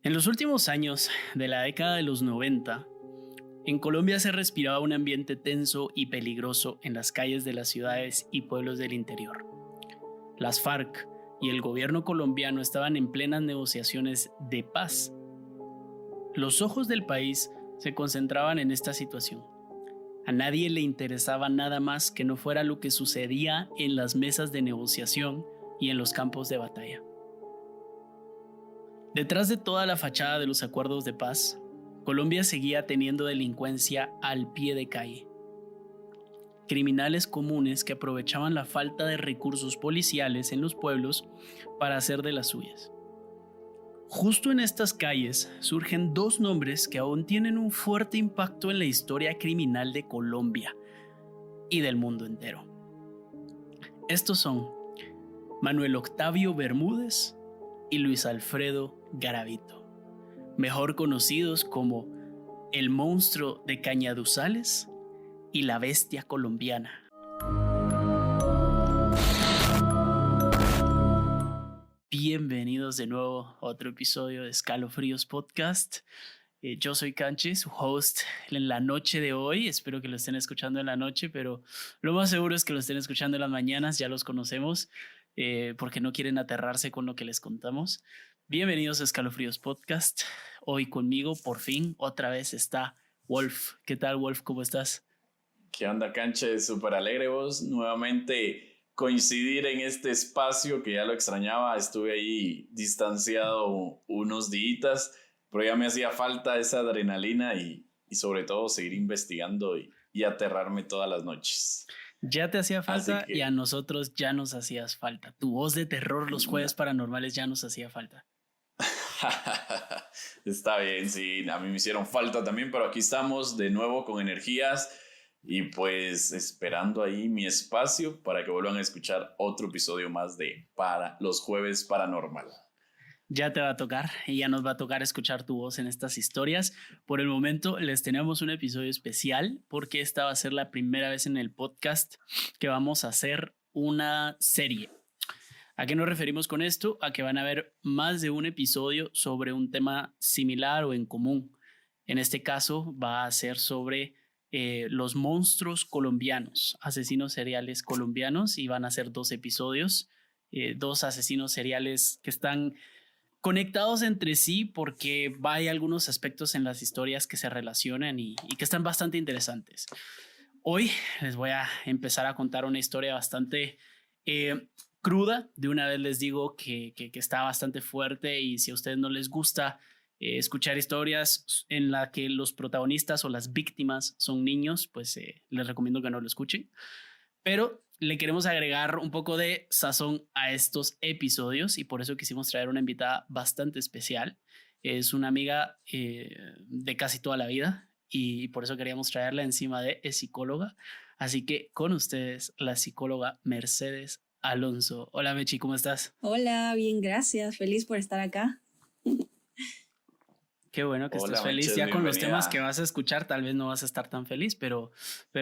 En los últimos años de la década de los 90, en Colombia se respiraba un ambiente tenso y peligroso en las calles de las ciudades y pueblos del interior. Las FARC y el gobierno colombiano estaban en plenas negociaciones de paz. Los ojos del país se concentraban en esta situación. A nadie le interesaba nada más que no fuera lo que sucedía en las mesas de negociación y en los campos de batalla. Detrás de toda la fachada de los acuerdos de paz, Colombia seguía teniendo delincuencia al pie de calle. Criminales comunes que aprovechaban la falta de recursos policiales en los pueblos para hacer de las suyas. Justo en estas calles surgen dos nombres que aún tienen un fuerte impacto en la historia criminal de Colombia y del mundo entero. Estos son Manuel Octavio Bermúdez y Luis Alfredo Garavito, mejor conocidos como el monstruo de Cañaduzales y la bestia colombiana. Bienvenidos de nuevo a otro episodio de Escalofríos Podcast. Yo soy Canche, su host en la noche de hoy. Espero que lo estén escuchando en la noche, pero lo más seguro es que lo estén escuchando en las mañanas. Ya los conocemos porque no quieren aterrarse con lo que les contamos. Bienvenidos a Escalofríos Podcast. Hoy conmigo, por fin, otra vez está Wolf. ¿Qué tal, Wolf? ¿Cómo estás? ¿Qué onda, Canche? Súper alegre vos. Nuevamente coincidir en este espacio que ya lo extrañaba. Estuve ahí distanciado unos días, pero ya me hacía falta esa adrenalina y sobre todo seguir investigando y aterrarme todas las noches. Ya te hacía falta y a nosotros ya nos hacías falta. Tu voz de terror los jueves paranormales ya nos hacía falta. Está bien, sí, a mí me hicieron falta también, pero aquí estamos de nuevo con energías y pues esperando ahí mi espacio para que vuelvan a escuchar otro episodio más de los jueves paranormal. Ya te va a tocar y ya nos va a tocar escuchar tu voz en estas historias. Por el momento les tenemos un episodio especial porque esta va a ser la primera vez en el podcast que vamos a hacer una serie. ¿A qué nos referimos con esto? A que van a haber más de un episodio sobre un tema similar o en común. En este caso va a ser sobre los monstruos colombianos, asesinos seriales colombianos, y van a ser 2 episodios, 2 asesinos seriales que están conectados entre sí porque hay algunos aspectos en las historias que se relacionan y que están bastante interesantes. Hoy les voy a empezar a contar una historia bastante cruda. De una vez les digo que está bastante fuerte y si a ustedes no les gusta escuchar historias en las que los protagonistas o las víctimas son niños, pues les recomiendo que no lo escuchen. Pero le queremos agregar un poco de sazón a estos episodios y por eso quisimos traer una invitada bastante especial. Es una amiga de casi toda la vida y por eso queríamos traerla encima de es psicóloga. Así que con ustedes la psicóloga Mercedes Alonso. Hola Mechi, ¿cómo estás? Hola, bien, gracias. Feliz por estar acá. Qué bueno que estés feliz. Ya bienvenida. Con los temas que vas a escuchar tal vez no vas a estar tan feliz, pero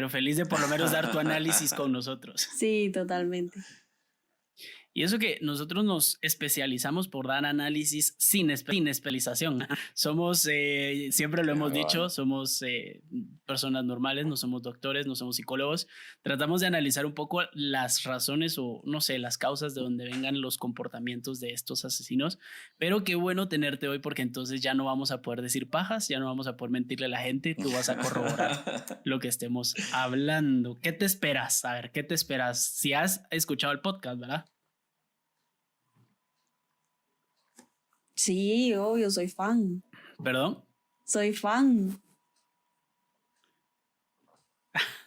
feliz de por lo menos dar tu análisis con nosotros. Sí, totalmente. Y eso que nosotros nos especializamos por dar análisis sin especialización. Somos, siempre lo hemos dicho, somos personas normales, no somos doctores, no somos psicólogos. Tratamos de analizar un poco las razones o, no sé, las causas de donde vengan los comportamientos de estos asesinos. Pero qué bueno tenerte hoy porque entonces ya no vamos a poder decir pajas, ya no vamos a poder mentirle a la gente. Tú vas a corroborar lo que estemos hablando. ¿Qué te esperas? A ver, ¿qué te esperas? Si has escuchado el podcast, ¿verdad? Sí, obvio, soy fan. ¿Perdón? Soy fan.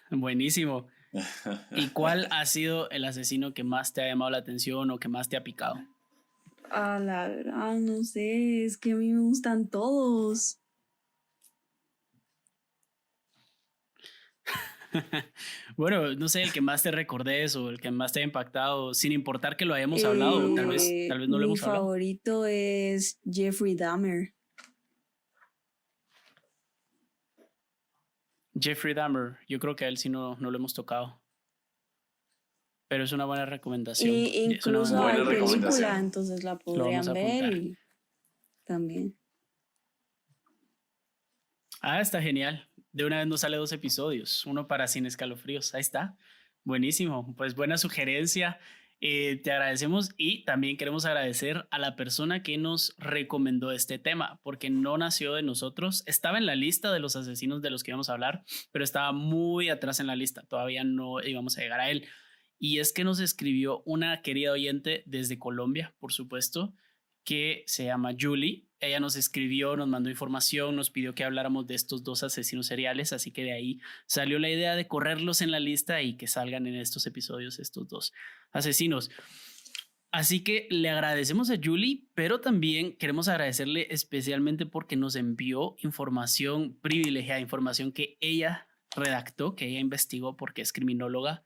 Buenísimo. ¿Y cuál ha sido el asesino que más te ha llamado la atención o que más te ha picado? La verdad, no sé, es que a mí me gustan todos. Bueno, no sé, el que más te recordes o el que más te ha impactado, sin importar que lo hayamos hablado, tal vez no lo hemos hablado. Mi favorito es Jeffrey Dahmer. Jeffrey Dahmer, yo creo que a él sí no lo hemos tocado. Pero es una buena recomendación. Y incluso hay película, entonces la podrían ver y también. Ah, está genial. De una vez nos sale 2 episodios, uno para Sin Escalofríos. Ahí está. Buenísimo. Pues buena sugerencia. Te agradecemos y también queremos agradecer a la persona que nos recomendó este tema, porque no nació de nosotros. Estaba en la lista de los asesinos de los que íbamos a hablar, pero estaba muy atrás en la lista. Todavía no íbamos a llegar a él. Y es que nos escribió una querida oyente desde Colombia, por supuesto, que se llama Julie. Ella nos escribió, nos mandó información, nos pidió que habláramos de estos 2 asesinos seriales, así que de ahí salió la idea de correrlos en la lista y que salgan en estos episodios estos 2 asesinos. Así que le agradecemos a Julie, pero también queremos agradecerle especialmente porque nos envió información privilegiada, información que ella redactó, que ella investigó porque es criminóloga.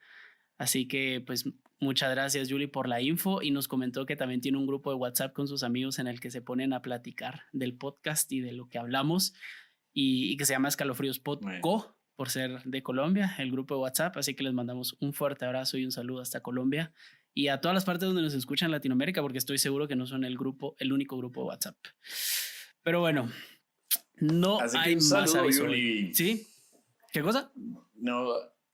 Así que pues muchas gracias Julie por la info y nos comentó que también tiene un grupo de WhatsApp con sus amigos en el que se ponen a platicar del podcast y de lo que hablamos y que se llama Escalofríos Podco por ser de Colombia, el grupo de WhatsApp. Así que les mandamos un fuerte abrazo y un saludo hasta Colombia y a todas las partes donde nos escuchan en Latinoamérica, porque estoy seguro que no son el único grupo de WhatsApp. Pero bueno, no Así hay que un más saludo, aviso. Yuli. ¿Sí? ¿Qué cosa? No,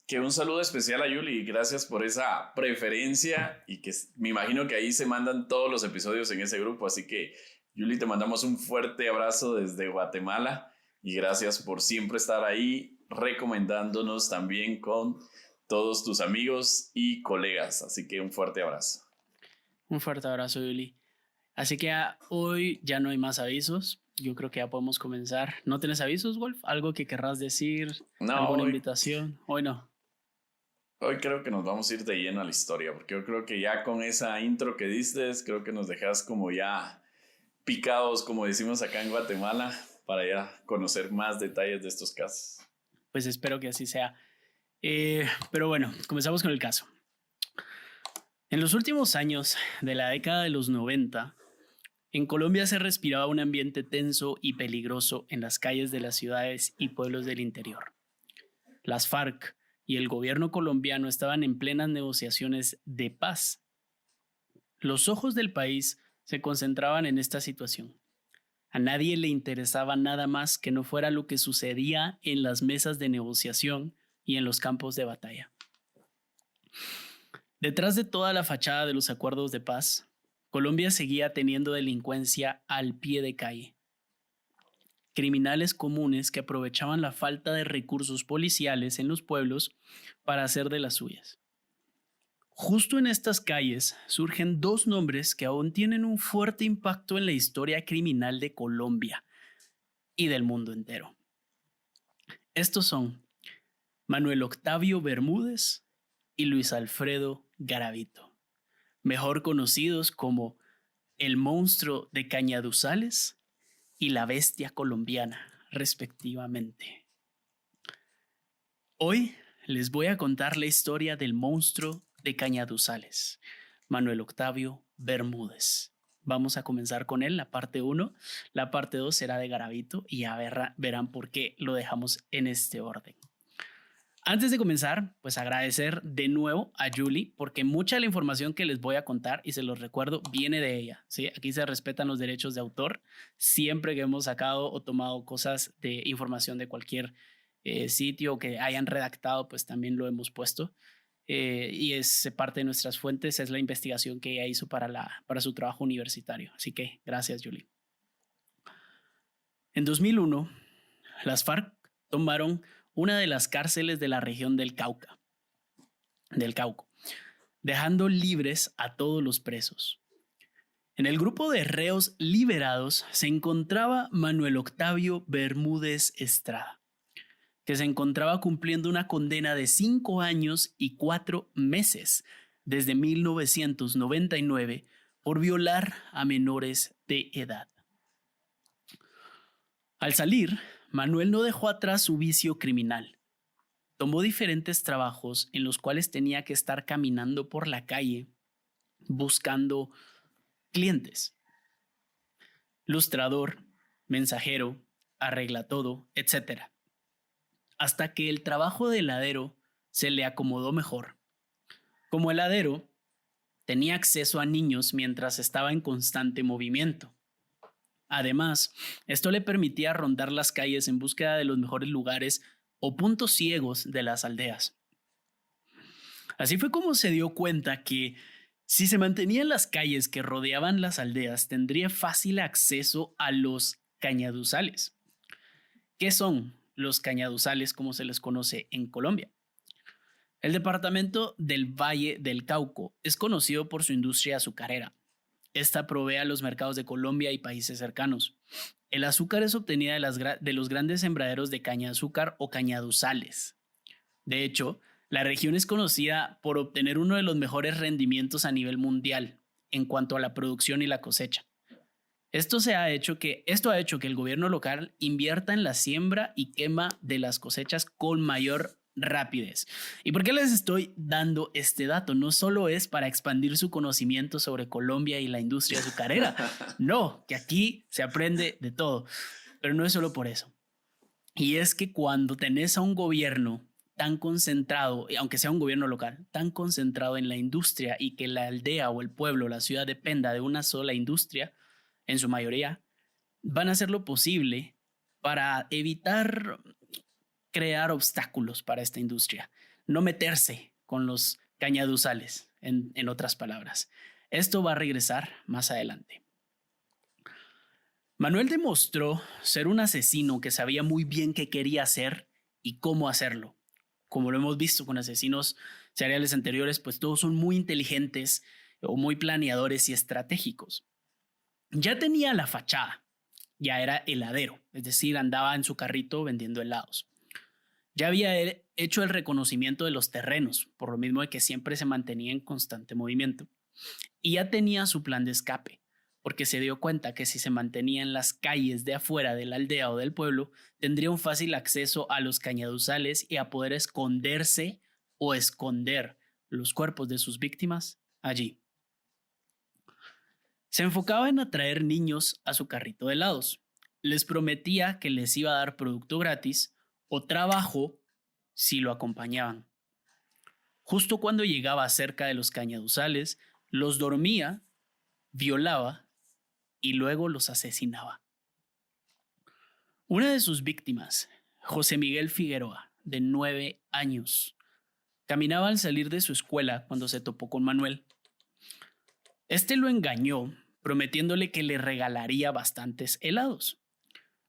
que un saludo especial a Yuli. Gracias por esa preferencia y que me imagino que ahí se mandan todos los episodios en ese grupo. Así que, Yuli, te mandamos un fuerte abrazo desde Guatemala y gracias por siempre estar ahí recomendándonos también con todos tus amigos y colegas. Así que un fuerte abrazo. Un fuerte abrazo, Yuli. Así que hoy ya no hay más avisos. Yo creo que ya podemos comenzar. ¿No tienes avisos, Wolf? ¿Algo que querrás decir? No, ¿Alguna invitación? Hoy no. Hoy creo que nos vamos a ir de lleno a la historia, porque yo creo que ya con esa intro que diste, creo que nos dejas como ya picados, como decimos acá en Guatemala, para ya conocer más detalles de estos casos. Pues espero que así sea. Pero bueno, comenzamos con el caso. En los últimos años de la década de los 90, en Colombia se respiraba un ambiente tenso y peligroso en las calles de las ciudades y pueblos del interior. Las FARC y el gobierno colombiano estaban en plenas negociaciones de paz. Los ojos del país se concentraban en esta situación. A nadie le interesaba nada más que no fuera lo que sucedía en las mesas de negociación y en los campos de batalla. Detrás de toda la fachada de los acuerdos de paz, Colombia seguía teniendo delincuencia al pie de calle. Criminales comunes que aprovechaban la falta de recursos policiales en los pueblos para hacer de las suyas. Justo en estas calles surgen 2 nombres que aún tienen un fuerte impacto en la historia criminal de Colombia y del mundo entero. Estos son Manuel Octavio Bermúdez y Luis Alfredo Garavito, mejor conocidos como el monstruo de Cañaduzales y la bestia colombiana, respectivamente. Hoy les voy a contar la historia del monstruo de Cañaduzales, Manuel Octavio Bermúdez. Vamos a comenzar con él, la parte 1. La parte 2 será de Garavito y ya verán por qué lo dejamos en este orden. Antes de comenzar, pues agradecer de nuevo a Julie, porque mucha de la información que les voy a contar, y se los recuerdo, viene de ella, ¿sí? Aquí se respetan los derechos de autor. Siempre que hemos sacado o tomado cosas de información de cualquier sitio que hayan redactado, pues también lo hemos puesto. Y es parte de nuestras fuentes, es la investigación que ella hizo para su trabajo universitario. Así que gracias, Julie. En 2001, las FARC tomaron una de las cárceles de la región del Cauca, dejando libres a todos los presos. En el grupo de reos liberados se encontraba Manuel Octavio Bermúdez Estrada, que se encontraba cumpliendo una condena de 5 años y 4 meses desde 1999 por violar a menores de edad. Al salir, Manuel no dejó atrás su vicio criminal. Tomó diferentes trabajos en los cuales tenía que estar caminando por la calle buscando clientes. Lustrador, mensajero, arreglatodo, etc. Hasta que el trabajo de heladero se le acomodó mejor. Como heladero, tenía acceso a niños mientras estaba en constante movimiento. Además, esto le permitía rondar las calles en búsqueda de los mejores lugares o puntos ciegos de las aldeas. Así fue como se dio cuenta que si se mantenía en las calles que rodeaban las aldeas, tendría fácil acceso a los cañaduzales. ¿Qué son los cañaduzales como se les conoce en Colombia? El departamento del Valle del Cauca es conocido por su industria azucarera. Esta provee a los mercados de Colombia y países cercanos. El azúcar es obtenida de los grandes sembraderos de caña de azúcar o cañaduzales. De hecho, la región es conocida por obtener uno de los mejores rendimientos a nivel mundial en cuanto a la producción y la cosecha. Esto ha hecho que el gobierno local invierta en la siembra y quema de las cosechas con mayor rapidez. ¿Y por qué les estoy dando este dato? No solo es para expandir su conocimiento sobre Colombia y la industria azucarera. No, que aquí se aprende de todo. Pero no es solo por eso. Y es que cuando tenés a un gobierno tan concentrado, aunque sea un gobierno local, tan concentrado en la industria y que la aldea o el pueblo, la ciudad dependa de una sola industria, en su mayoría, van a hacer lo posible para evitar crear obstáculos para esta industria, no meterse con los cañaduzales, en otras palabras. Esto va a regresar más adelante. Manuel demostró ser un asesino que sabía muy bien qué quería hacer y cómo hacerlo. Como lo hemos visto con asesinos seriales anteriores, pues todos son muy inteligentes o muy planeadores y estratégicos. Ya tenía la fachada, ya era heladero, es decir, andaba en su carrito vendiendo helados. Ya había hecho el reconocimiento de los terrenos, por lo mismo de que siempre se mantenía en constante movimiento. Y ya tenía su plan de escape, porque se dio cuenta que si se mantenía en las calles de afuera de la aldea o del pueblo, tendría un fácil acceso a los cañaduzales y a poder esconderse o esconder los cuerpos de sus víctimas allí. Se enfocaba en atraer niños a su carrito de helados. Les prometía que les iba a dar producto gratis o trabajo si lo acompañaban. Justo cuando llegaba cerca de los cañaduzales, los dormía, violaba y luego los asesinaba. Una de sus víctimas, José Miguel Figueroa, de 9 años, caminaba al salir de su escuela cuando se topó con Manuel. Este lo engañó, prometiéndole que le regalaría bastantes helados.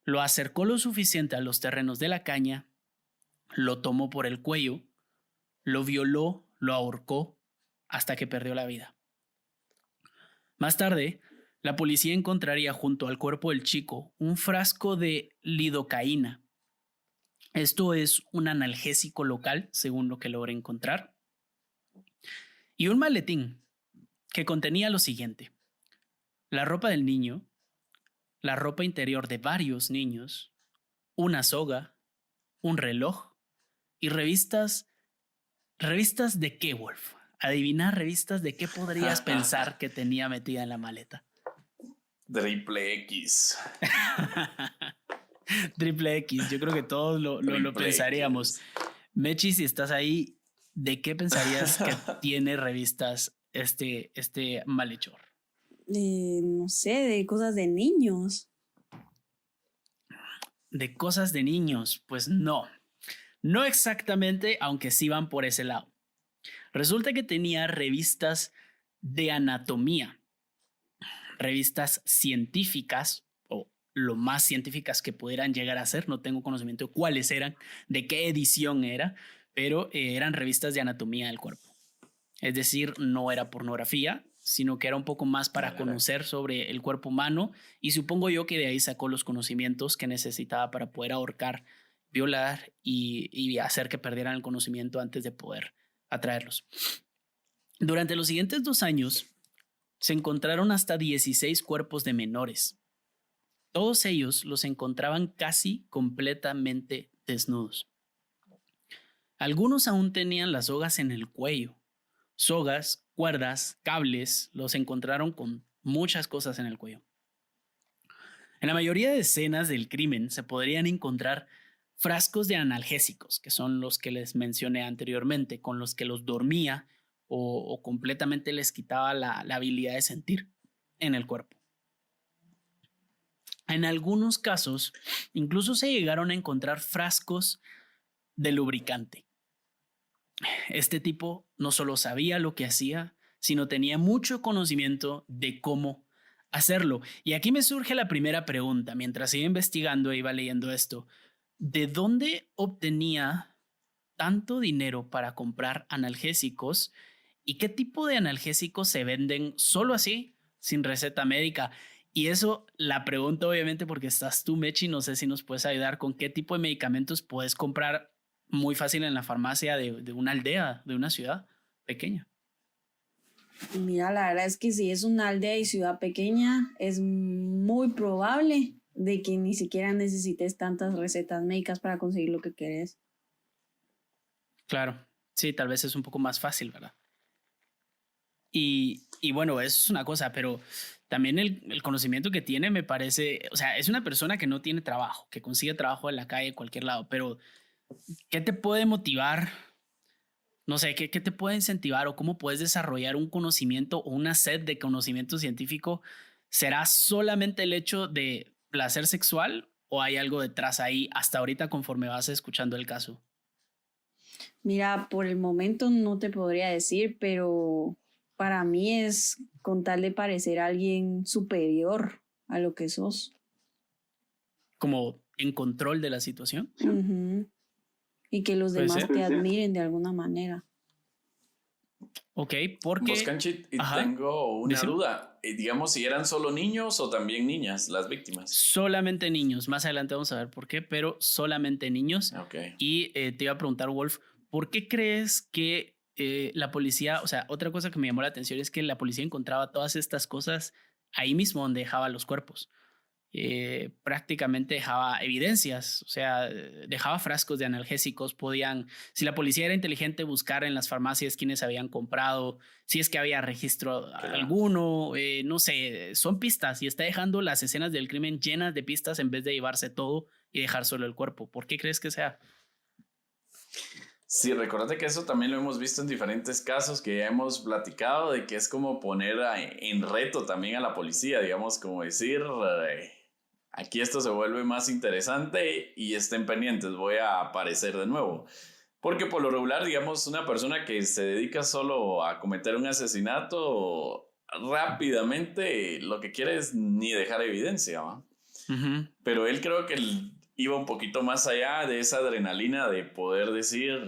Lo acercó lo suficiente a los terrenos de la caña, lo tomó por el cuello, lo violó, lo ahorcó hasta que perdió la vida. Más tarde, la policía encontraría junto al cuerpo del chico un frasco de lidocaína. Esto es un analgésico local, según lo que logré encontrar, y un maletín que contenía lo siguiente: la ropa del niño, la ropa interior de varios niños, una soga, un reloj y revistas de qué, Wolf. Adivina revistas de qué podrías pensar que tenía metida en la maleta. Triple X. Triple X, yo creo que todos lo pensaríamos. Mechi, si estás ahí, ¿de qué pensarías que tiene revistas este malhechor? No sé, de cosas de niños. De cosas de niños, pues no. No exactamente, aunque sí van por ese lado. Resulta que tenía revistas de anatomía, revistas científicas o lo más científicas que pudieran llegar a ser. No tengo conocimiento de cuáles eran, de qué edición era, pero eran revistas de anatomía del cuerpo. Es decir, no era pornografía, sino que era un poco más para conocer sobre el cuerpo humano, y supongo yo que de ahí sacó los conocimientos que necesitaba para poder ahorcar, violar y hacer que perdieran el conocimiento antes de poder atraerlos. Durante los siguientes 2 años se encontraron hasta 16 cuerpos de menores. Todos ellos los encontraban casi completamente desnudos. Algunos aún tenían las sogas en el cuello. Sogas, cuerdas, cables, los encontraron con muchas cosas en el cuello. En la mayoría de escenas del crimen se podrían encontrar frascos de analgésicos, que son los que les mencioné anteriormente, con los que los dormía o completamente les quitaba la habilidad de sentir en el cuerpo. En algunos casos, incluso se llegaron a encontrar frascos de lubricante. Este tipo no solo sabía lo que hacía, sino tenía mucho conocimiento de cómo hacerlo. Y aquí me surge la primera pregunta, mientras iba investigando e iba leyendo esto. ¿De dónde obtenía tanto dinero para comprar analgésicos y qué tipo de analgésicos se venden solo así, sin receta médica? Y eso la pregunto obviamente porque estás tú, Mechi, no sé si nos puedes ayudar con qué tipo de medicamentos puedes comprar muy fácil en la farmacia de una aldea, de una ciudad pequeña. Mira, la verdad es que si es una aldea y ciudad pequeña, es muy probable de que ni siquiera necesites tantas recetas médicas para conseguir lo que querés. Claro, sí, tal vez es un poco más fácil, ¿verdad? Y bueno, eso es una cosa, pero también el conocimiento que tiene me parece, o sea, es una persona que no tiene trabajo, que consigue trabajo en la calle, en cualquier lado, pero ¿qué te puede motivar? No sé, ¿qué te puede incentivar o cómo puedes desarrollar un conocimiento o una sed de conocimiento científico? ¿Será solamente el hecho de placer sexual o hay algo detrás ahí hasta ahorita conforme vas escuchando el caso? Mira, por el momento no te podría decir, pero para mí es con tal de parecer alguien superior a lo que sos. Como en control de la situación. Ujú. Y que los Puede demás ser. te admiren de alguna manera. Ok, porque... Vos, Canchit, Ajá. tengo una Díselo. duda. Digamos, si eran solo niños o también niñas las víctimas. Solamente niños. Más adelante vamos a ver por qué, pero solamente niños. Ok. Y te iba a preguntar, Wolf, ¿por qué crees que la policía, o sea, otra cosa que me llamó la atención es que la policía encontraba todas estas cosas ahí mismo donde dejaba los cuerpos? Prácticamente dejaba evidencias, o sea, dejaba frascos de analgésicos, podían, si la policía era inteligente, buscar en las farmacias quiénes habían comprado, si es que había registro alguno, no sé, son pistas y está dejando las escenas del crimen llenas de pistas en vez de llevarse todo y dejar solo el cuerpo. ¿Por qué crees que sea? Sí, recordate que eso también lo hemos visto en diferentes casos que ya hemos platicado, de que es como poner en reto también a la policía, digamos, como decir, aquí esto se vuelve más interesante y estén pendientes, voy a aparecer de nuevo. Porque por lo regular, digamos, una persona que se dedica solo a cometer un asesinato, rápidamente lo que quiere es ni dejar evidencia, ¿va? Uh-huh. Pero él creo que iba un poquito más allá de esa adrenalina de poder decir,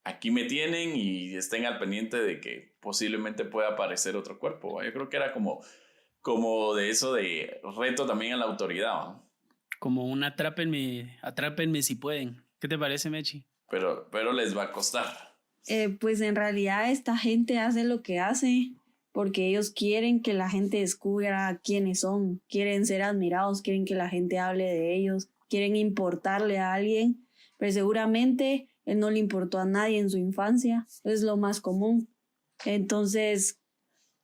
aquí me tienen y estén al pendiente de que posiblemente pueda aparecer otro cuerpo, ¿va? Yo creo que era como de eso de reto también a la autoridad, ¿va? Como un atrápenme si pueden. ¿Qué te parece, Mechi? Pero les va a costar. Pues en realidad esta gente hace lo que hace porque ellos quieren que la gente descubra quiénes son, quieren ser admirados, quieren que la gente hable de ellos, quieren importarle a alguien, pero seguramente él no le importó a nadie en su infancia, es lo más común. Entonces,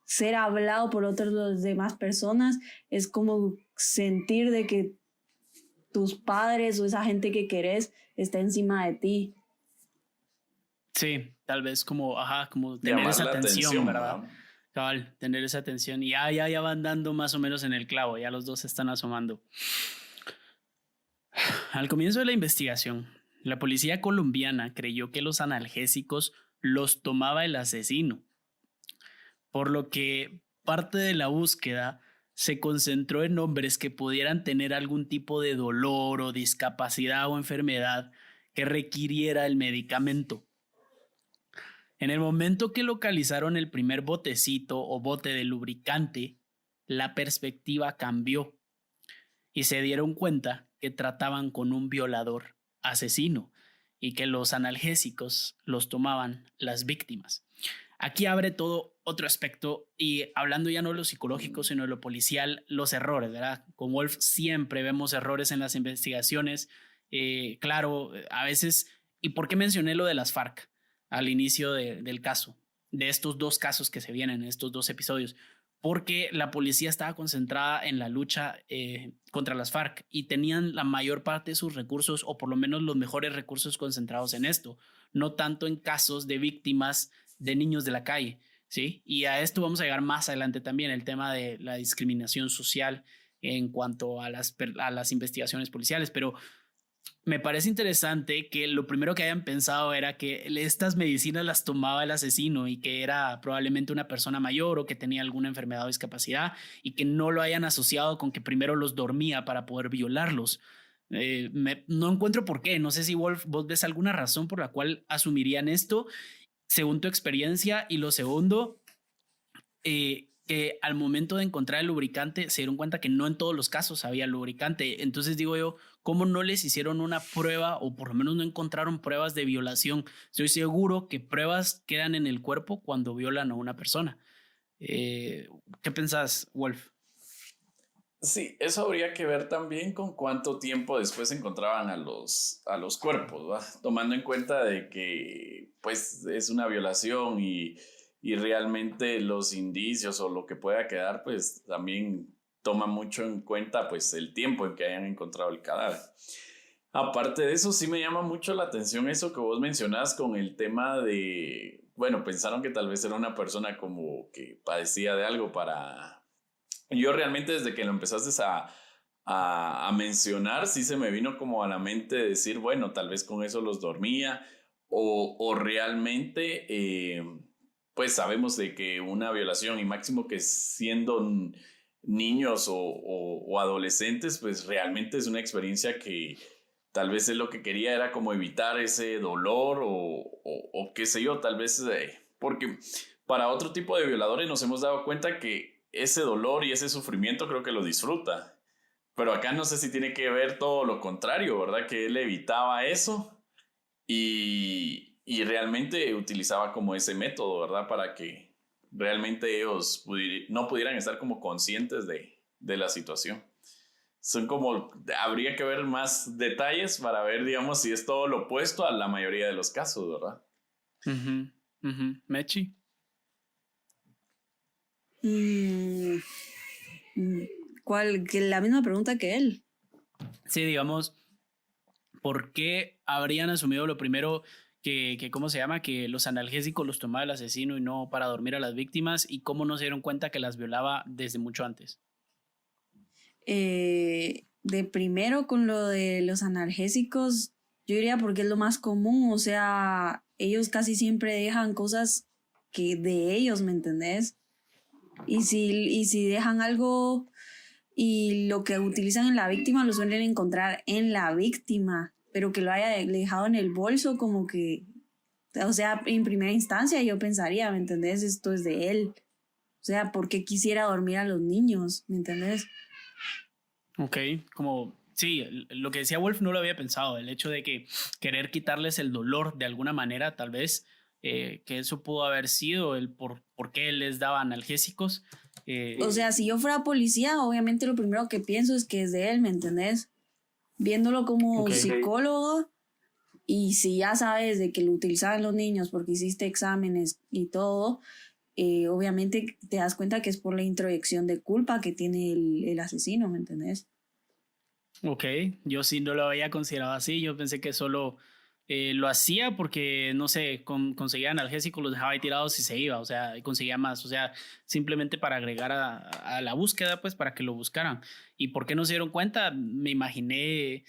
ser hablado por otras demás personas es como sentir de que tus padres o esa gente que querés está encima de ti. Sí, tal vez como, como tener Llamar esa la atención, ¿verdad? ¿verdad? Cabal, tener esa atención. Y ya van dando más o menos en el clavo, ya los dos se están asomando. Al comienzo de la investigación, la policía colombiana creyó que los analgésicos los tomaba el asesino, por lo que parte de la búsqueda se concentró en hombres que pudieran tener algún tipo de dolor o discapacidad o enfermedad que requiriera el medicamento. En el momento que localizaron el primer botecito o bote de lubricante, la perspectiva cambió y se dieron cuenta que trataban con un violador asesino y que los analgésicos los tomaban las víctimas. Aquí abre todo otro aspecto y hablando ya no de lo psicológico, sino de lo policial, los errores, ¿verdad? Con Wolf siempre vemos errores en las investigaciones. Claro, a veces, ¿y por qué mencioné lo de las FARC al inicio del caso? De estos dos casos que se vienen, estos dos episodios, porque la policía estaba concentrada en la lucha contra las FARC y tenían la mayor parte de sus recursos, o por lo menos los mejores recursos concentrados en esto, no tanto en casos de víctimas de niños de la calle, ¿sí? Y a esto vamos a llegar más adelante también, el tema de la discriminación social en cuanto a las investigaciones policiales, pero me parece interesante que lo primero que hayan pensado era que estas medicinas las tomaba el asesino y que era probablemente una persona mayor o que tenía alguna enfermedad o discapacidad y que no lo hayan asociado con que primero los dormía para poder violarlos. No encuentro por qué. No sé si Wolf, vos ves alguna razón por la cual asumirían esto según tu experiencia. Y lo segundo, que al momento de encontrar el lubricante se dieron cuenta que no en todos los casos había lubricante. Entonces digo yo, ¿cómo no les hicieron una prueba o por lo menos no encontraron pruebas de violación? Estoy seguro que pruebas quedan en el cuerpo cuando violan a una persona. ¿Qué pensás, Wolf? Sí, eso habría que ver también con cuánto tiempo después encontraban a los cuerpos, ¿va? Tomando en cuenta de que pues es una violación y realmente los indicios o lo que pueda quedar pues también toma mucho en cuenta pues el tiempo en que hayan encontrado el cadáver. Aparte de eso, sí me llama mucho la atención eso que vos mencionás con el tema de, bueno, pensaron que tal vez era una persona como que padecía de algo para... Yo realmente desde que lo empezaste a mencionar, sí se me vino como a la mente decir, bueno, tal vez con eso los dormía o realmente, pues sabemos de que una violación y máximo que siendo niños o adolescentes, pues realmente es una experiencia que tal vez él lo que quería era como evitar ese dolor o qué sé yo, tal vez porque para otro tipo de violadores nos hemos dado cuenta que ese dolor y ese sufrimiento creo que lo disfruta. Pero acá no sé si tiene que ver todo lo contrario, ¿verdad? Que él evitaba eso y realmente utilizaba como ese método, ¿verdad? Para que realmente ellos no pudieran estar como conscientes de la situación. Son como, habría que ver más detalles para ver, digamos, si es todo lo opuesto a la mayoría de los casos, ¿verdad? Mechi. La misma pregunta que él. Sí, digamos, ¿por qué habrían asumido lo primero que ¿cómo se llama? Que los analgésicos los tomaba el asesino y no para dormir a las víctimas, y cómo no se dieron cuenta que las violaba desde mucho antes? De primero con lo de los analgésicos, yo diría porque es lo más común, o sea, ellos casi siempre dejan cosas que de ellos, ¿me entendés? Y si dejan algo y lo que utilizan en la víctima lo suelen encontrar en la víctima, pero que lo haya dejado en el bolso como que, o sea, en primera instancia yo pensaría, ¿me entendés? Esto es de él. O sea, ¿por qué quisiera dormir a los niños? ¿Me entendés? Ok, como, sí, lo que decía Wolf no lo había pensado, el hecho de que querer quitarles el dolor de alguna manera, tal vez, que eso pudo haber sido el por qué él les daba analgésicos. O sea, si yo fuera policía, obviamente lo primero que pienso es que es de él, ¿me entendés? Viéndolo como psicólogo, y si ya sabes de que lo utilizaban los niños porque hiciste exámenes y todo, obviamente te das cuenta que es por la introyección de culpa que tiene el asesino, ¿me entendés? Ok, yo sí no lo había considerado así, yo pensé que solo lo hacía porque, no sé, conseguía analgésicos, los dejaba ahí tirados y se iba, o sea, conseguía más, o sea, simplemente para agregar a la búsqueda, pues para que lo buscaran. ¿Y por qué no se dieron cuenta? Me imaginé,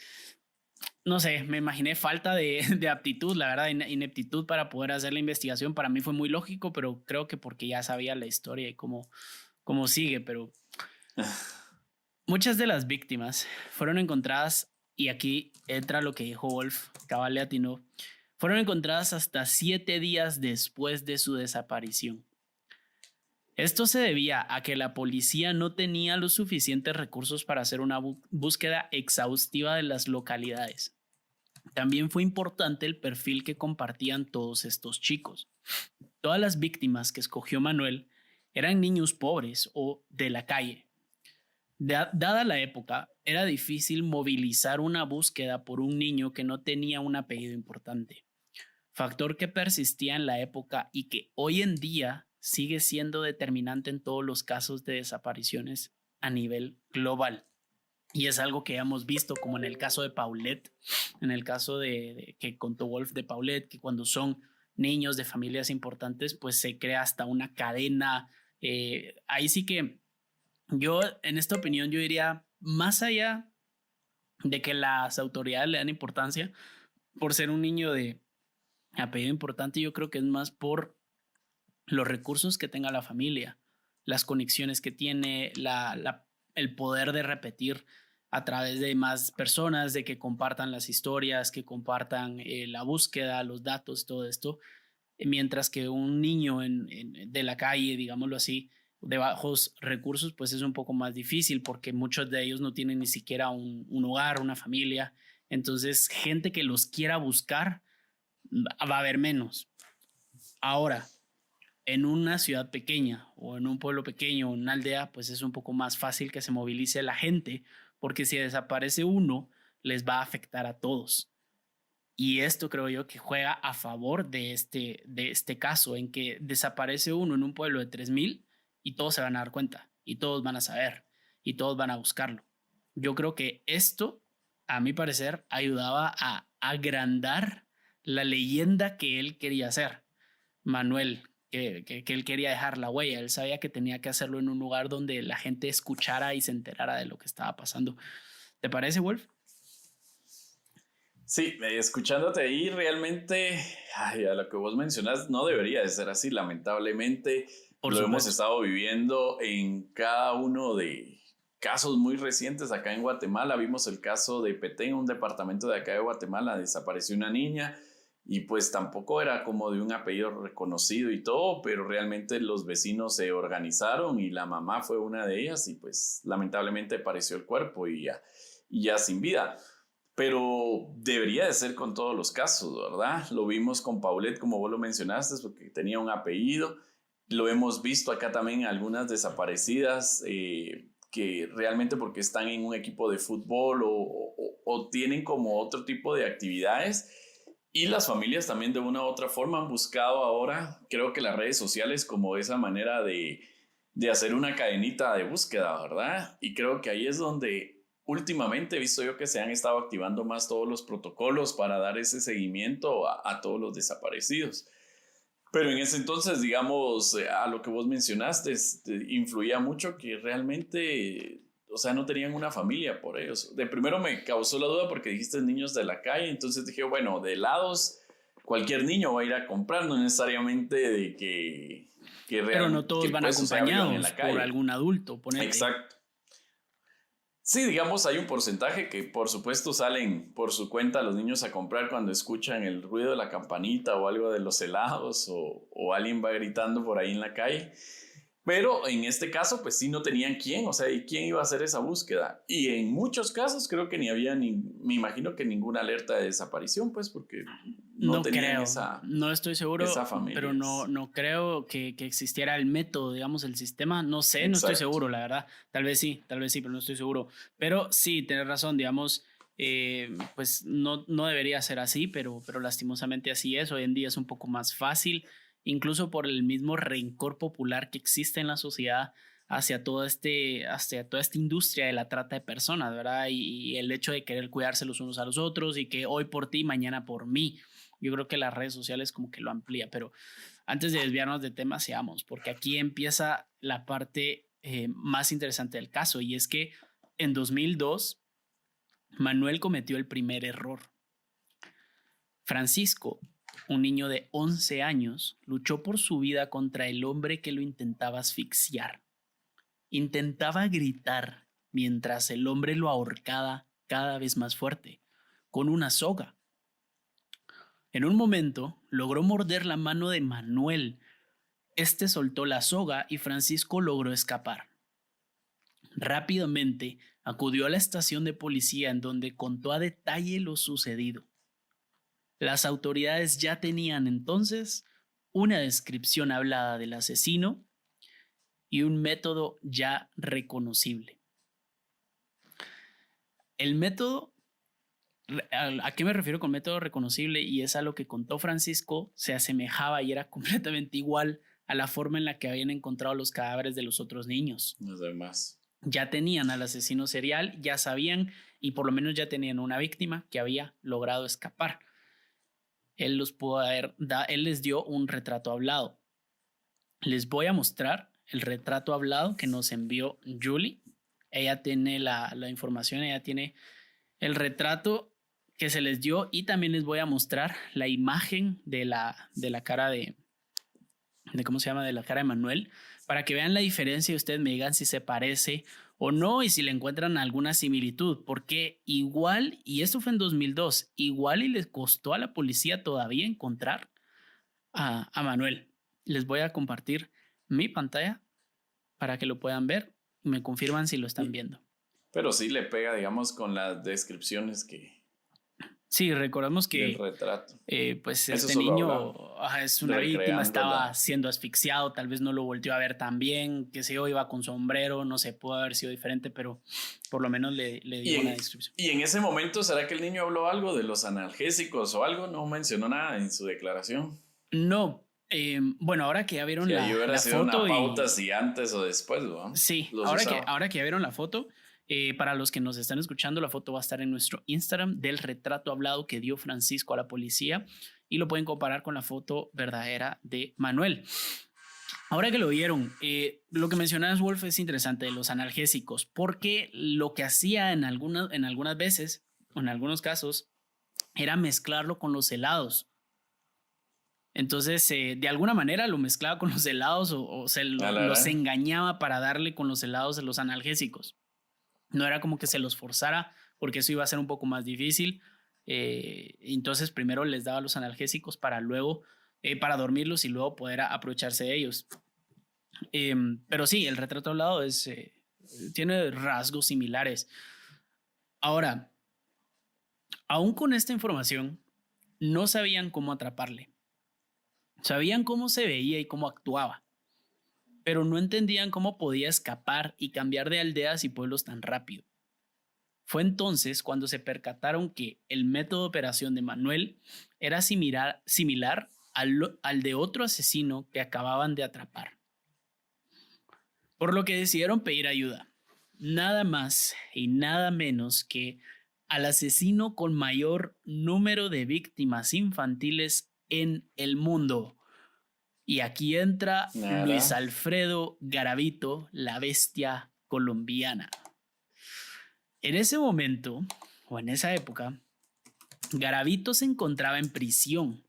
no sé, me imaginé falta de aptitud, la verdad, ineptitud para poder hacer la investigación. Para mí fue muy lógico, pero creo que porque ya sabía la historia y cómo sigue, pero muchas de las víctimas fueron encontradas, y aquí entra lo que dijo Wolf, cabal le atinó, fueron encontradas hasta 7 días después de su desaparición. Esto se debía a que la policía no tenía los suficientes recursos para hacer una búsqueda exhaustiva de las localidades. También fue importante el perfil que compartían todos estos chicos. Todas las víctimas que escogió Manuel eran niños pobres o de la calle. Dada la época, era difícil movilizar una búsqueda por un niño que no tenía un apellido importante, factor que persistía en la época y que hoy en día sigue siendo determinante en todos los casos de desapariciones a nivel global. Y es algo que hemos visto, como en el caso de Paulette, en el caso de que contó Wolf de Paulette, que cuando son niños de familias importantes, pues se crea hasta una cadena. Ahí sí que Yo, en esta opinión, yo diría, más allá de que las autoridades le dan importancia por ser un niño de apellido importante, yo creo que es más por los recursos que tenga la familia, las conexiones que tiene, el poder de repetir a través de más personas, de que compartan las historias, que compartan la búsqueda, los datos, todo esto, mientras que un niño de la calle, digámoslo así, de bajos recursos, pues es un poco más difícil porque muchos de ellos no tienen ni siquiera un hogar, una familia. Entonces, gente que los quiera buscar va a haber menos. Ahora, en una ciudad pequeña o en un pueblo pequeño o en una aldea, pues es un poco más fácil que se movilice la gente, porque si desaparece uno, les va a afectar a todos. Y esto creo yo que juega a favor de este caso, en que desaparece uno en un pueblo de 3,000 y todos se van a dar cuenta, y todos van a saber, y todos van a buscarlo. Yo creo que esto, a mi parecer, ayudaba a agrandar la leyenda que él quería hacer. Manuel, que él quería dejar la huella. Él sabía que tenía que hacerlo en un lugar donde la gente escuchara y se enterara de lo que estaba pasando. ¿Te parece, Wolf? Sí, escuchándote ahí, realmente, ay, a lo que vos mencionas, no debería de ser así. Lamentablemente, Por lo hemos supuesto. estado viviendo en cada uno de casos muy recientes acá en Guatemala. Vimos el caso de Petén, un departamento de acá de Guatemala, desapareció una niña y pues tampoco era como de un apellido reconocido y todo, pero realmente los vecinos se organizaron y la mamá fue una de ellas y pues lamentablemente apareció el cuerpo y ya sin vida. Pero debería de ser con todos los casos, ¿verdad? Lo vimos con Paulette, como vos lo mencionaste, porque tenía un apellido. Lo hemos visto acá también algunas desaparecidas que realmente porque están en un equipo de fútbol o tienen como otro tipo de actividades. Y las familias también de una u otra forma han buscado ahora, creo que las redes sociales como esa manera de hacer una cadenita de búsqueda, ¿verdad? Y creo que ahí es donde últimamente he visto yo que se han estado activando más todos los protocolos para dar ese seguimiento a todos los desaparecidos. Pero en ese entonces, digamos, a lo que vos mencionaste, influía mucho que realmente, o sea, no tenían una familia por ellos. De primero me causó la duda porque dijiste niños de la calle, entonces dije, bueno, de helados, cualquier niño va a ir a comprar, no necesariamente de Pero no todos que van pues, o sea, vivan en acompañados la por calle. algún adulto, ponete. Exacto. Sí, digamos, hay un porcentaje que por supuesto salen por su cuenta los niños a comprar cuando escuchan el ruido de la campanita o algo de los helados o alguien va gritando por ahí en la calle. Pero en este caso, pues sí no tenían quién, o sea, ¿y quién iba a hacer esa búsqueda? Y en muchos casos creo que ni había, me imagino que ninguna alerta de desaparición, pues porque no No tenían creo, no estoy esa seguro, pero familia. no creo que existiera el método, digamos, el sistema. No sé, no estoy Exacto. seguro, la verdad. Tal vez sí, pero no estoy seguro. Pero sí, tienes razón, digamos, pues no debería ser así, pero lastimosamente así es. Hoy en día es un poco más fácil, incluso por el mismo rencor popular que existe en la sociedad hacia toda esta industria de la trata de personas, ¿verdad? Y el hecho de querer cuidarse los unos a los otros y que hoy por ti, mañana por mí. Yo creo que las redes sociales como que lo amplía, pero antes de desviarnos de tema, seamos, porque aquí empieza la parte más interesante del caso, y es que en 2002 Manuel cometió el primer error. Francisco, un niño de 11 años, luchó por su vida contra el hombre que lo intentaba asfixiar. Intentaba gritar mientras el hombre lo ahorcaba cada vez más fuerte, con una soga. En un momento logró morder la mano de Manuel. Este soltó la soga y Francisco logró escapar. Rápidamente acudió a la estación de policía en donde contó a detalle lo sucedido. Las autoridades ya tenían entonces una descripción hablada del asesino y un método ya reconocible. El método, ¿a qué me refiero con método reconocible? Y es a lo que contó Francisco, se asemejaba y era completamente igual a la forma en la que habían encontrado los cadáveres de los otros niños. Los demás. Ya tenían al asesino serial, ya sabían y por lo menos ya tenían una víctima que había logrado escapar. Él les dio un retrato hablado. Les voy a mostrar el retrato hablado que nos envió Julie. Ella tiene la información, ella tiene el retrato que se les dio y también les voy a mostrar la imagen de la cara de ¿cómo se llama? De la cara de Manuel, para que vean la diferencia y ustedes me digan si se parece o no y si le encuentran alguna similitud, porque igual, y esto fue en 2002, igual y les costó a la policía todavía encontrar a Manuel. Les voy a compartir mi pantalla para que lo puedan ver y me confirman si lo están viendo. Pero sí le pega, digamos, con las descripciones que... Sí, recordemos que el retrato. Pues Eso este niño es una víctima, estaba siendo asfixiado, tal vez no lo volteó a ver tan bien, que se yo, iba con sombrero, no sé, pudo haber sido diferente, pero por lo menos le dio una descripción. Y en ese momento, ¿será que el niño habló algo de los analgésicos o algo? No mencionó nada en su declaración. No, bueno, ahora que ya vieron la sido foto. Una pauta si antes o después, ¿no? Sí, ahora que ya vieron la foto. Para los que nos están escuchando, la foto va a estar en nuestro Instagram del retrato hablado que dio Francisco a la policía y lo pueden comparar con la foto verdadera de Manuel. Ahora que lo vieron, lo que mencionas, Wolf, es interesante de los analgésicos, porque lo que hacía en algunas veces, o en algunos casos, era mezclarlo con los helados. Entonces, de alguna manera lo mezclaba con los helados o los engañaba para darle con los helados de los analgésicos. No era como que se los forzara porque eso iba a ser un poco más difícil. Entonces primero les daba los analgésicos para luego, para dormirlos y luego poder aprovecharse de ellos. Pero sí, el retrato hablado tiene rasgos similares. Ahora, aún con esta información, no sabían cómo atraparle. Sabían cómo se veía y cómo actuaba, pero no entendían cómo podía escapar y cambiar de aldeas y pueblos tan rápido. Fue entonces cuando se percataron que el método de operación de Manuel era similar al de otro asesino que acababan de atrapar. Por lo que decidieron pedir ayuda, nada más y nada menos que al asesino con mayor número de víctimas infantiles en el mundo. Y aquí entra Luis Alfredo Garavito, la bestia colombiana. En ese momento, o en esa época, Garavito se encontraba en prisión,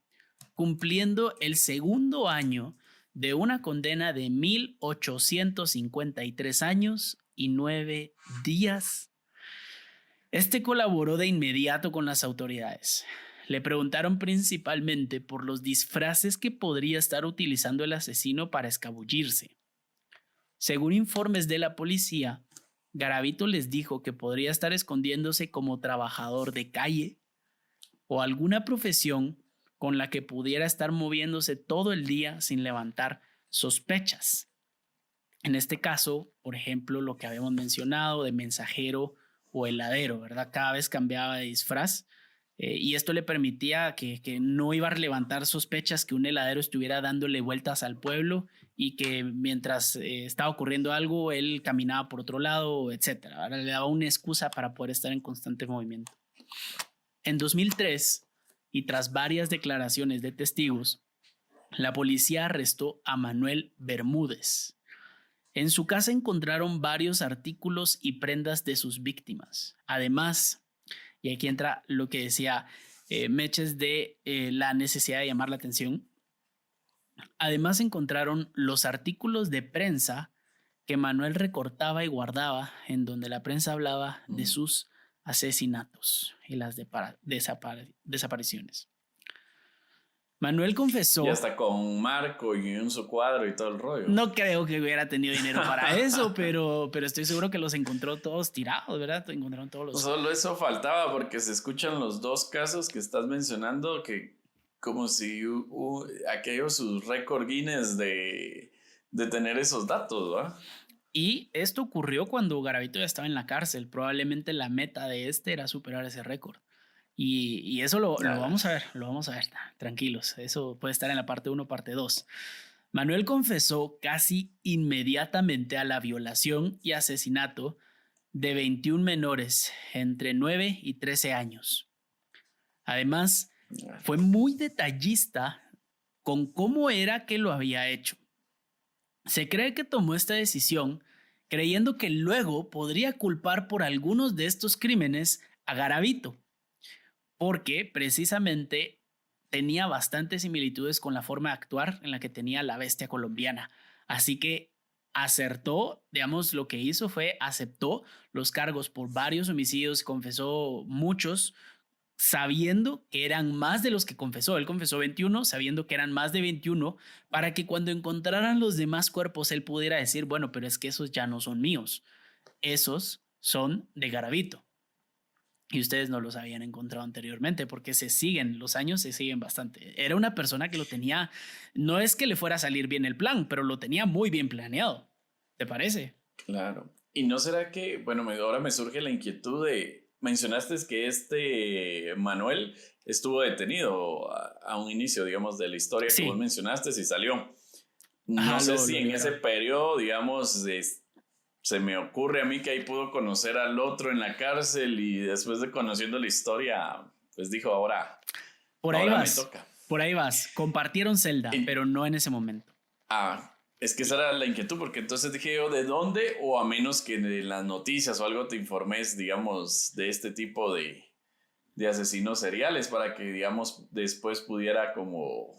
cumpliendo el segundo año de una condena de 1853 años y 9 días. Este colaboró de inmediato con las autoridades. Le preguntaron principalmente por los disfraces que podría estar utilizando el asesino para escabullirse. Según informes de la policía, Garavito les dijo que podría estar escondiéndose como trabajador de calle o alguna profesión con la que pudiera estar moviéndose todo el día sin levantar sospechas. En este caso, por ejemplo, lo que habíamos mencionado de mensajero o heladero, ¿verdad? Cada vez cambiaba de disfraz. Y esto le permitía que no iba a levantar sospechas que un heladero estuviera dándole vueltas al pueblo y que mientras estaba ocurriendo algo, él caminaba por otro lado, etc. Ahora le daba una excusa para poder estar en constante movimiento. En 2003, y tras varias declaraciones de testigos, la policía arrestó a Manuel Bermúdez. En su casa encontraron varios artículos y prendas de sus víctimas. Además, y aquí entra lo que decía Meches de la necesidad de llamar la atención. Además encontraron los artículos de prensa que Manuel recortaba y guardaba, en donde la prensa hablaba de sus asesinatos y las desapariciones. Manuel confesó... Y hasta con marco y un su cuadro y todo el rollo. No creo que hubiera tenido dinero para eso, pero estoy seguro que los encontró todos tirados, ¿verdad? Encontraron todos los... Solo eso faltaba, porque se escuchan los dos casos que estás mencionando, que como si aquellos sus récord Guinness de tener esos datos, ¿va? Y esto ocurrió cuando Garavito ya estaba en la cárcel. Probablemente la meta de era superar ese récord. Y eso lo vamos a ver, tranquilos. Eso puede estar en la parte 1, parte 2. Manuel confesó casi inmediatamente a la violación y asesinato de 21 menores entre 9 y 13 años. Además, fue muy detallista con cómo era que lo había hecho. Se cree que tomó esta decisión creyendo que luego podría culpar por algunos de estos crímenes a Garavito, porque precisamente tenía bastantes similitudes con la forma de actuar en la que tenía la bestia colombiana. Así que acertó, digamos, lo que hizo fue aceptó los cargos por varios homicidios, confesó muchos, sabiendo que eran más de los que confesó. Él confesó 21, sabiendo que eran más de 21, para que cuando encontraran los demás cuerpos él pudiera decir, bueno, pero es que esos ya no son míos, esos son de Garavito. Y ustedes no los habían encontrado anteriormente porque los años se siguen bastante. Era una persona que lo tenía, no es que le fuera a salir bien el plan, pero lo tenía muy bien planeado. ¿Te parece? Claro. ¿Y no será que, bueno, ahora me surge la inquietud de, mencionaste que este Manuel estuvo detenido a un inicio, digamos, de la historia que vos mencionaste y salió? No sé si en ese periodo, digamos, se me ocurre a mí que ahí pudo conocer al otro en la cárcel y después de conociendo la historia, pues dijo, ahora me toca. Por ahí vas. Compartieron celda, pero no en ese momento. Es que esa era la inquietud, porque entonces dije yo, ¿de dónde? O a menos que en las noticias o algo te informes, digamos, de este tipo de asesinos seriales para que, digamos, después pudiera como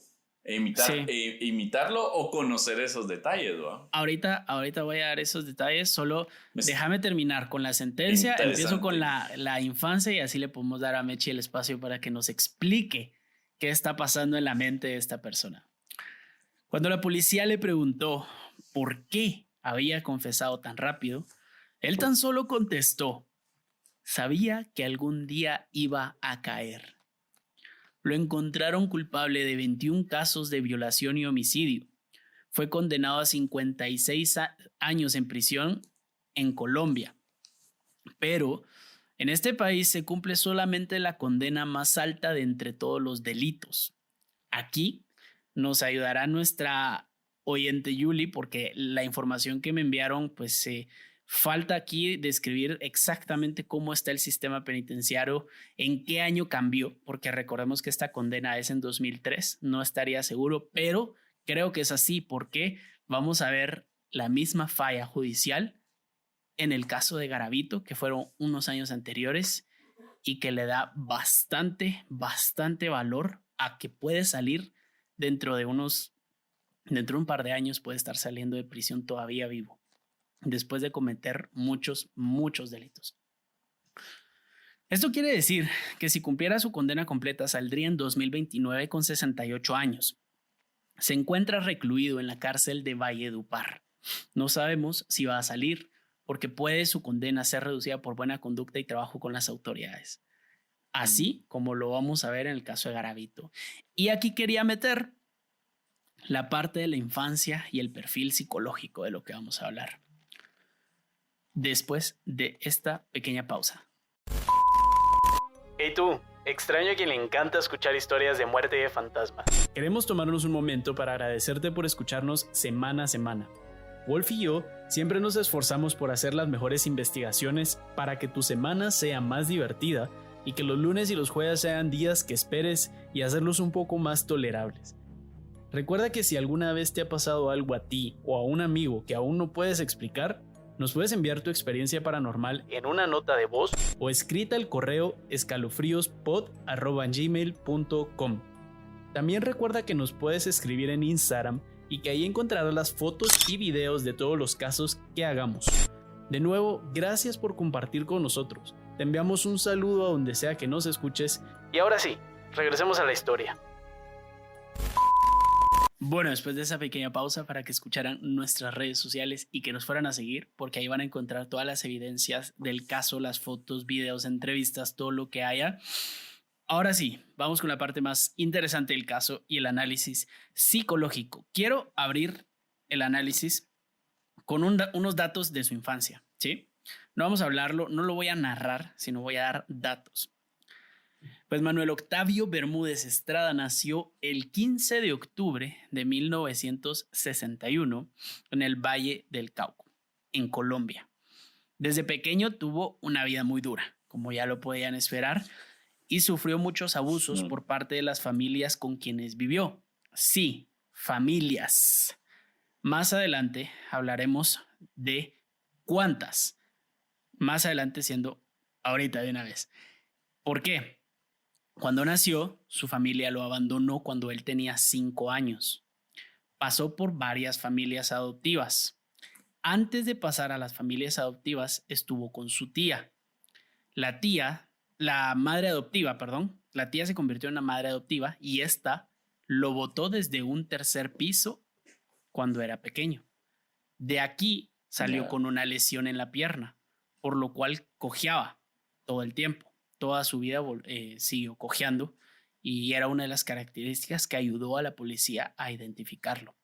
imitarlo o conocer esos detalles, ¿no? Ahorita voy a dar esos detalles, solo déjame terminar con la sentencia, empiezo con la infancia y así le podemos dar a Mechi el espacio para que nos explique qué está pasando en la mente de esta persona. Cuando la policía le preguntó por qué había confesado tan rápido, él tan solo contestó, sabía que algún día iba a caer. Lo encontraron culpable de 21 casos de violación y homicidio. Fue condenado a 56 años en prisión en Colombia. Pero en este país se cumple solamente la condena más alta de entre todos los delitos. Aquí nos ayudará nuestra oyente Yuli porque la información que me enviaron pues falta aquí describir exactamente cómo está el sistema penitenciario, en qué año cambió, porque recordemos que esta condena es en 2003, no estaría seguro, pero creo que es así porque vamos a ver la misma falla judicial en el caso de Garavito, que fueron unos años anteriores y que le da bastante valor a que puede salir dentro de un par de años, puede estar saliendo de prisión todavía vivo, después de cometer muchos delitos. Esto quiere decir que si cumpliera su condena completa saldría en 2029 con 68 años. Se encuentra recluido en la cárcel de Valledupar. No sabemos si va a salir porque puede su condena ser reducida por buena conducta y trabajo con las autoridades. Así como lo vamos a ver en el caso de Garavito. Y aquí quería meter la parte de la infancia y el perfil psicológico de lo que vamos a hablar después de esta pequeña pausa. Hey tú, extraño a quien le encanta escuchar historias de muerte y de fantasmas. Queremos tomarnos un momento para agradecerte por escucharnos semana a semana. Wolf y yo siempre nos esforzamos por hacer las mejores investigaciones para que tu semana sea más divertida y que los lunes y los jueves sean días que esperes y hacerlos un poco más tolerables. Recuerda que si alguna vez te ha pasado algo a ti o a un amigo que aún no puedes explicar, nos puedes enviar tu experiencia paranormal en una nota de voz o escrita al correo escalofriospod@gmail.com. También recuerda que nos puedes escribir en Instagram y que ahí encontrarás las fotos y videos de todos los casos que hagamos. De nuevo, gracias por compartir con nosotros. Te enviamos un saludo a donde sea que nos escuches. Y ahora sí, regresemos a la historia. Bueno, después de esa pequeña pausa para que escucharan nuestras redes sociales y que nos fueran a seguir, porque ahí van a encontrar todas las evidencias del caso, las fotos, videos, entrevistas, todo lo que haya. Ahora sí, vamos con la parte más interesante del caso y el análisis psicológico. Quiero abrir el análisis con unos datos de su infancia, ¿sí? No vamos a hablarlo, no lo voy a narrar, sino voy a dar datos. Pues Manuel Octavio Bermúdez Estrada nació el 15 de octubre de 1961 en el Valle del Cauca, en Colombia. Desde pequeño tuvo una vida muy dura, como ya lo podían esperar, y sufrió muchos abusos por parte de las familias con quienes vivió. Sí, familias. Más adelante hablaremos de cuántas. Más adelante siendo ahorita de una vez. ¿Por qué? Cuando nació, su familia lo abandonó cuando él tenía 5 años. Pasó por varias familias adoptivas. Antes de pasar a las familias adoptivas, estuvo con su tía. La madre adoptiva, perdón, la tía se convirtió en una madre adoptiva y esta lo botó desde un 3er piso cuando era pequeño. De aquí salió con una lesión en la pierna, por lo cual cojeaba todo el tiempo. Toda su vida siguió cojeando y era una de las características que ayudó a la policía a identificarlo.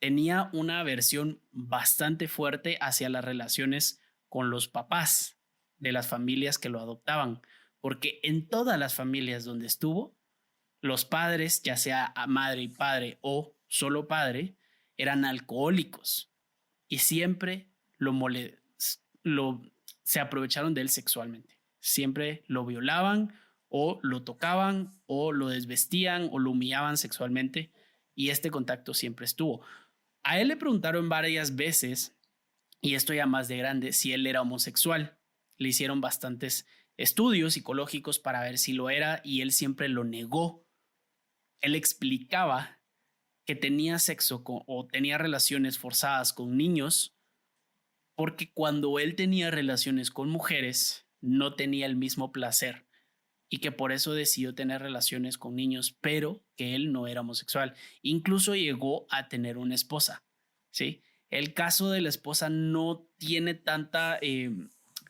Tenía una aversión bastante fuerte hacia las relaciones con los papás de las familias que lo adoptaban, porque en todas las familias donde estuvo, los padres, ya sea madre y padre o solo padre, eran alcohólicos y siempre se aprovecharon de él sexualmente. Siempre lo violaban o lo tocaban o lo desvestían o lo humillaban sexualmente y este contacto siempre estuvo. A él le preguntaron varias veces, y esto ya más de grande, si él era homosexual. Le hicieron bastantes estudios psicológicos para ver si lo era y él siempre lo negó. Él explicaba que tenía sexo o tenía relaciones forzadas con niños porque cuando él tenía relaciones con mujeres no tenía el mismo placer y que por eso decidió tener relaciones con niños, pero que él no era homosexual. Incluso llegó a tener una esposa, ¿sí? El caso de la esposa no tiene tanta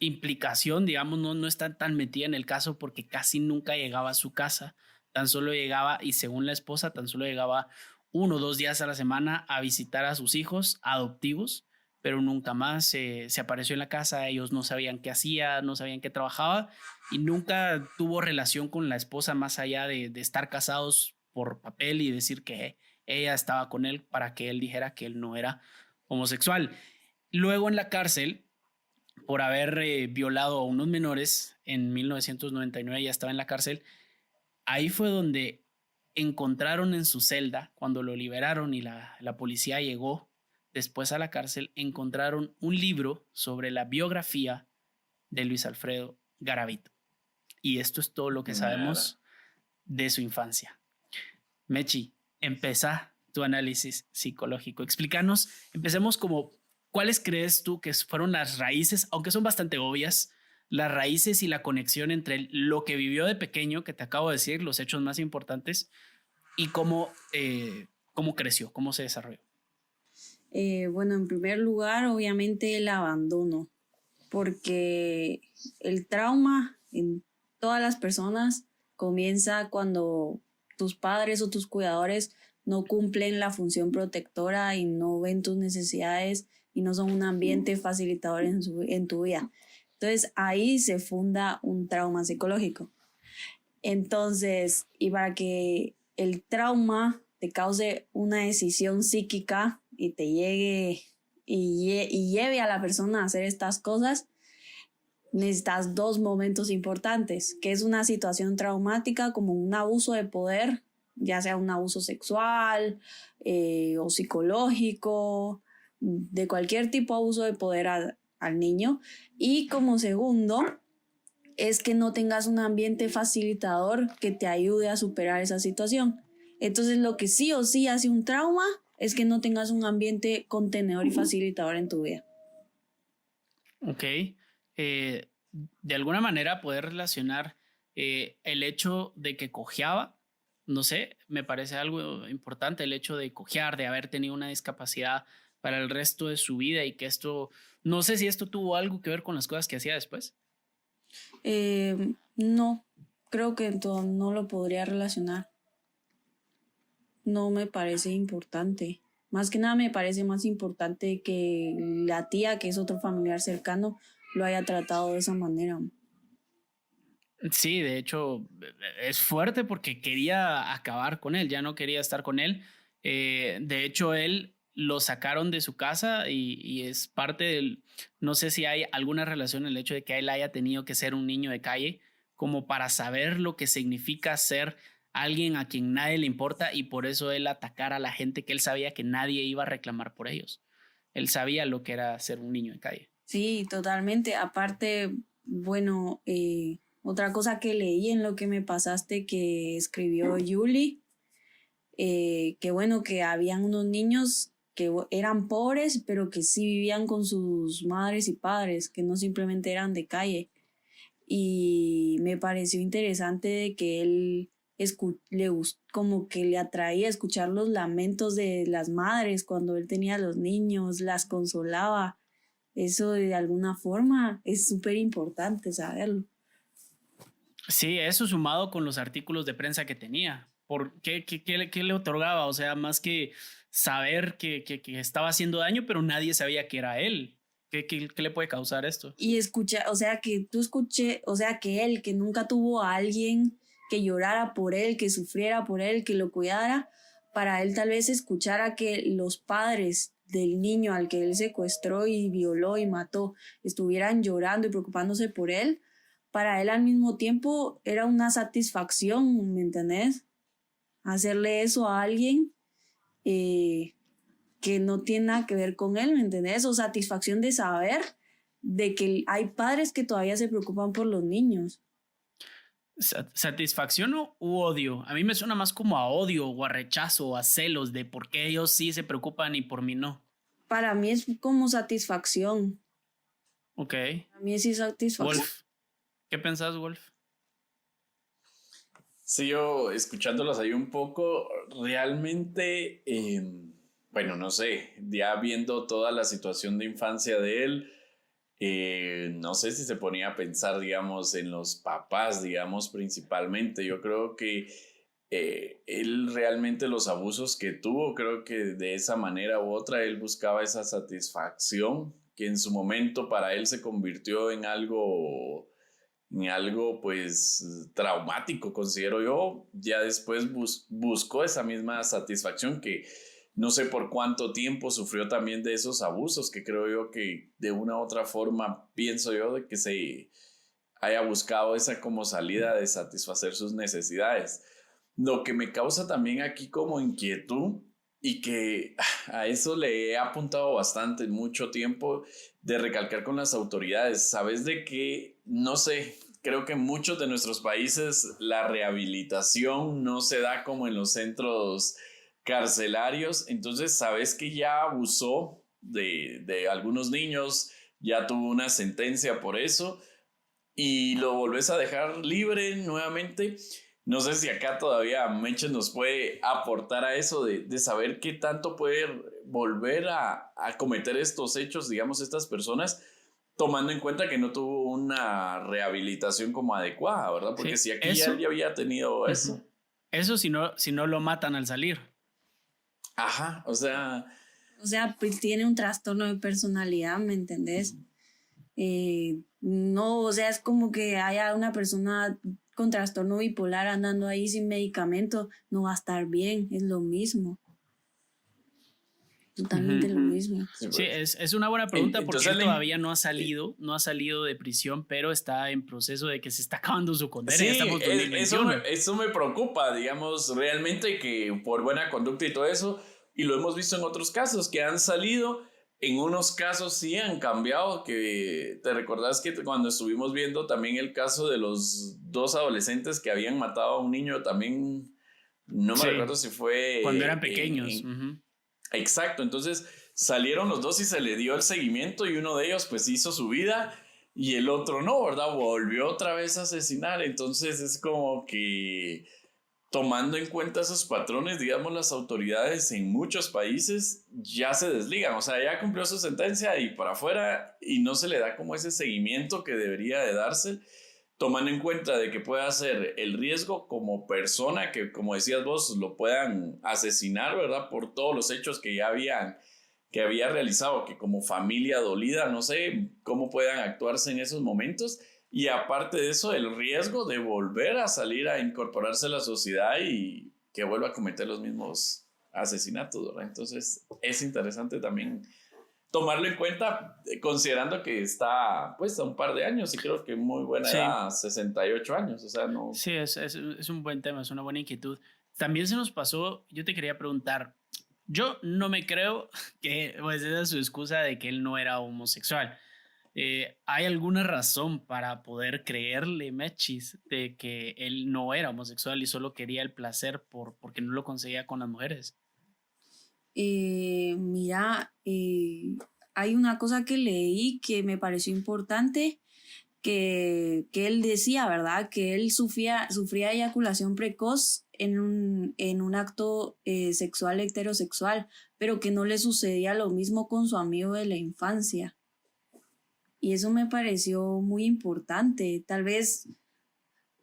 implicación, digamos, no está tan metida en el caso porque casi nunca llegaba a su casa, tan solo llegaba, y según la esposa, tan solo llegaba 1 o 2 días a la semana a visitar a sus hijos adoptivos, pero nunca más se apareció en la casa. Ellos no sabían qué hacía, no sabían qué trabajaba y nunca tuvo relación con la esposa más allá de estar casados por papel y decir que ella estaba con él para que él dijera que él no era homosexual. Luego en la cárcel, por haber violado a unos menores, en 1999 ya estaba en la cárcel. Ahí fue donde encontraron en su celda, cuando lo liberaron y la policía llegó después a la cárcel, encontraron un libro sobre la biografía de Luis Alfredo Garavito. Y esto es todo lo que sabemos de su infancia. Mechi, empezá tu análisis psicológico. Explícanos, empecemos como, ¿cuáles crees tú que fueron las raíces, aunque son bastante obvias, las raíces y la conexión entre lo que vivió de pequeño, que te acabo de decir, los hechos más importantes, y cómo creció, cómo se desarrolló? Bueno, en primer lugar, obviamente el abandono, porque el trauma en todas las personas comienza cuando tus padres o tus cuidadores no cumplen la función protectora y no ven tus necesidades y no son un ambiente facilitador en tu vida. Entonces ahí se funda un trauma psicológico. Entonces, y para que el trauma te cause una decisión psíquica y te llegue y lleve a la persona a hacer estas cosas, necesitas 2 momentos importantes, que es una situación traumática como un abuso de poder, ya sea un abuso sexual o psicológico, de cualquier tipo de abuso de poder al niño. Y como segundo, es que no tengas un ambiente facilitador que te ayude a superar esa situación. Entonces, lo que sí o sí hace un trauma es que no tengas un ambiente contenedor y facilitador en tu vida. Ok. De alguna manera poder relacionar el hecho de que cojeaba, no sé, me parece algo importante el hecho de cojear, de haber tenido una discapacidad para el resto de su vida y que esto, no sé si esto tuvo algo que ver con las cosas que hacía después. No, creo que no lo podría relacionar. No me parece importante. Más que nada me parece más importante que la tía, que es otro familiar cercano, lo haya tratado de esa manera. Sí, de hecho es fuerte porque quería acabar con él, ya no quería estar con él. De hecho, él lo sacaron de su casa y es parte del, no sé si hay alguna relación en el hecho de que él haya tenido que ser un niño de calle como para saber lo que significa ser alguien a quien nadie le importa y por eso él atacara a la gente que él sabía que nadie iba a reclamar por ellos. Él sabía lo que era ser un niño en calle. Sí, totalmente. Aparte, bueno, otra cosa que leí en lo que me pasaste que escribió Yuli, que bueno, que habían unos niños que eran pobres, pero que sí vivían con sus madres y padres, que no simplemente eran de calle. Y me pareció interesante de que él como que le atraía escuchar los lamentos de las madres cuando él tenía a los niños, las consolaba. Eso de alguna forma es súper importante saberlo. Sí, eso sumado con los artículos de prensa que tenía. ¿Qué le otorgaba? O sea, más que saber que estaba haciendo daño, pero nadie sabía que era él. ¿Qué le puede causar esto? Y o sea, que él, que nunca tuvo a alguien que llorara por él, que sufriera por él, que lo cuidara, para él tal vez escuchara que los padres del niño al que él secuestró y violó y mató estuvieran llorando y preocupándose por él, para él al mismo tiempo era una satisfacción, ¿me entendés? Hacerle eso a alguien que no tiene nada que ver con él, ¿me entendés? O satisfacción de saber de que hay padres que todavía se preocupan por los niños. ¿Satisfacción u odio? A mí me suena más como a odio o a rechazo o a celos de por qué ellos sí se preocupan y por mí no. Para mí es como satisfacción. Ok. Para mí es satisfacción. Wolf, ¿qué pensás, Wolf? Sí, yo escuchándolos ahí un poco, realmente, bueno, no sé, ya viendo toda la situación de infancia de él, no sé si se ponía a pensar, digamos, en los papás, digamos, principalmente. Yo creo que él realmente los abusos que tuvo, creo que de esa manera u otra, él buscaba esa satisfacción que en su momento para él se convirtió en algo pues traumático, considero yo. Ya después buscó esa misma satisfacción que no sé por cuánto tiempo sufrió también de esos abusos, que creo yo que de una u otra forma pienso yo de que se haya buscado esa como salida de satisfacer sus necesidades. Lo que me causa también aquí como inquietud y que a eso le he apuntado bastante mucho tiempo de recalcar con las autoridades. Sabes de que, no sé, creo que en muchos de nuestros países la rehabilitación no se da como en los centros carcelarios, entonces sabes que ya abusó de algunos niños, ya tuvo una sentencia por eso y lo volvés a dejar libre nuevamente. No sé si acá todavía Meche nos puede aportar a eso de saber qué tanto puede volver a cometer estos hechos, digamos, estas personas, tomando en cuenta que no tuvo una rehabilitación como adecuada, ¿verdad? Porque Sí, si aquí ya había tenido eso. Eso si no lo matan al salir. Ajá, o sea, pues tiene un trastorno de personalidad, ¿me entendés? No, o sea, es como que haya una persona con trastorno bipolar andando ahí sin medicamento, no va a estar bien, es lo mismo. Totalmente lo mismo. Sí, es una buena pregunta porque él todavía no ha salido de prisión, pero está en proceso de que se está acabando su condena. Sí, eso me preocupa, digamos, realmente que por buena conducta y todo eso, y lo hemos visto en otros casos que han salido. En unos casos sí han cambiado, que te recordás que cuando estuvimos viendo también el caso de los dos adolescentes que habían matado a un niño también, no me recuerdo si fue... Cuando eran pequeños. Exacto, entonces salieron los dos y se le dio el seguimiento y uno de ellos pues hizo su vida y el otro no, ¿verdad? Volvió otra vez a asesinar, entonces es como que... Tomando en cuenta esos patrones, digamos, las autoridades en muchos países ya se desligan, o sea, ya cumplió su sentencia y para afuera y no se le da como ese seguimiento que debería de darse, tomando en cuenta de que pueda ser el riesgo como persona, que como decías vos, lo puedan asesinar, ¿verdad? Por todos los hechos que había realizado, que como familia dolida, no sé cómo puedan actuarse en esos momentos. Y aparte de eso, el riesgo de volver a salir a incorporarse a la sociedad y que vuelva a cometer los mismos asesinatos, ¿verdad? Entonces, es interesante también tomarlo en cuenta, considerando que está pues a un par de años y creo que muy buena edad, 68 años, o sea, no. Sí, es un buen tema, es una buena inquietud. También se nos pasó, yo te quería preguntar, yo no me creo que pues esa es su excusa de que él no era homosexual. ¿Hay alguna razón para poder creerle, Mechis, de que él no era homosexual y solo quería el placer porque no lo conseguía con las mujeres? Mira, hay una cosa que leí que me pareció importante, que él decía, ¿verdad? Que él sufría eyaculación precoz en un acto sexual heterosexual, pero que no le sucedía lo mismo con su amigo de la infancia. Y eso me pareció muy importante. Tal vez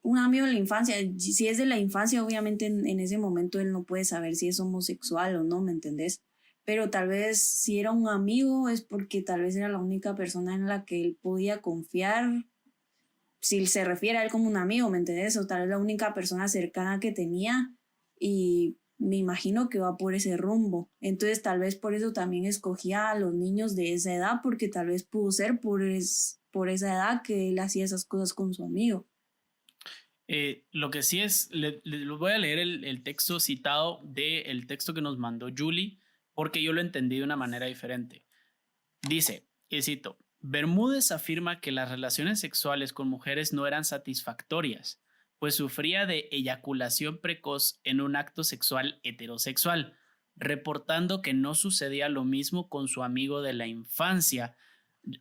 un amigo de la infancia, si es de la infancia, obviamente en ese momento él no puede saber si es homosexual o no, ¿me entendés? Pero tal vez si era un amigo es porque tal vez era la única persona en la que él podía confiar, si se refiere a él como un amigo, ¿me entendés? O tal vez la única persona cercana que tenía, y me imagino que va por ese rumbo. Entonces tal vez por eso también escogía a los niños de esa edad, porque tal vez pudo ser por esa edad que él hacía esas cosas con su amigo. Lo que sí es, les voy a leer el texto citado del texto que nos mandó Julie, porque yo lo entendí de una manera diferente. Dice, y cito, Bermúdez afirma que las relaciones sexuales con mujeres no eran satisfactorias, pues sufría de eyaculación precoz en un acto sexual heterosexual, reportando que no sucedía lo mismo con su amigo de la infancia.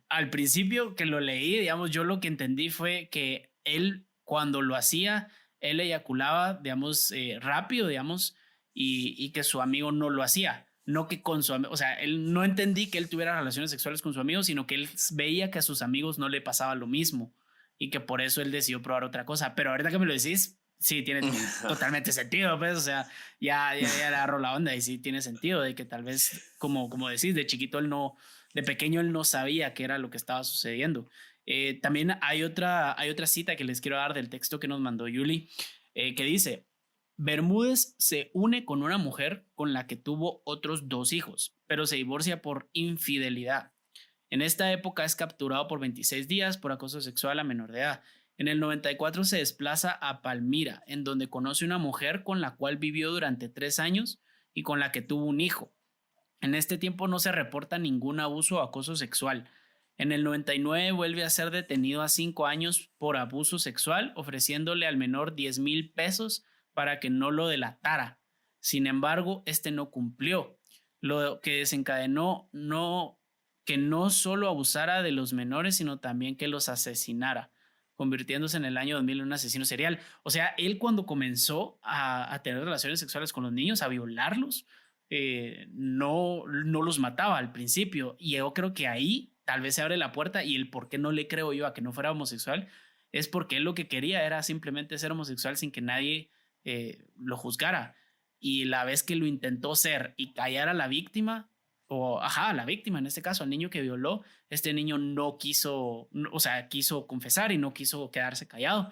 Al principio que lo leí, digamos, yo lo que entendí fue que él, cuando lo hacía, él eyaculaba, digamos, rápido, digamos, y que su amigo no lo hacía. No que con su amigo, o sea, él no entendí que él tuviera relaciones sexuales con su amigo, sino que él veía que a sus amigos no le pasaba lo mismo y que por eso él decidió probar otra cosa. Pero ahorita que me lo decís, sí, tiene totalmente sentido, pues, o sea, ya le agarró la onda y sí tiene sentido de que tal vez, como decís, de chiquito él no, de pequeño él no sabía qué era lo que estaba sucediendo. También hay otra cita que les quiero dar del texto que nos mandó Yuli, que dice, Bermúdez se une con una mujer con la que tuvo otros 2 hijos, pero se divorcia por infidelidad. En esta época es capturado por 26 días por acoso sexual a menor de edad. En el 94 se desplaza a Palmira, en donde conoce una mujer con la cual vivió durante 3 años y con la que tuvo un hijo. En este tiempo no se reporta ningún abuso o acoso sexual. En el 99 vuelve a ser detenido a 5 años por abuso sexual, ofreciéndole al menor 10,000 pesos para que no lo delatara. Sin embargo, este no cumplió, lo que desencadenó que no solo abusara de los menores, sino también que los asesinara, convirtiéndose en el año 2000 en un asesino serial. O sea, él cuando comenzó a tener relaciones sexuales con los niños, a violarlos, no los mataba al principio. Y yo creo que ahí tal vez se abre la puerta, y el por qué no le creo yo a que no fuera homosexual es porque él lo que quería era simplemente ser homosexual sin que nadie lo juzgara. Y la vez que lo intentó ser y callar a la víctima, a la víctima en este caso, al niño que violó, este niño no quiso, o sea, quiso confesar y no quiso quedarse callado.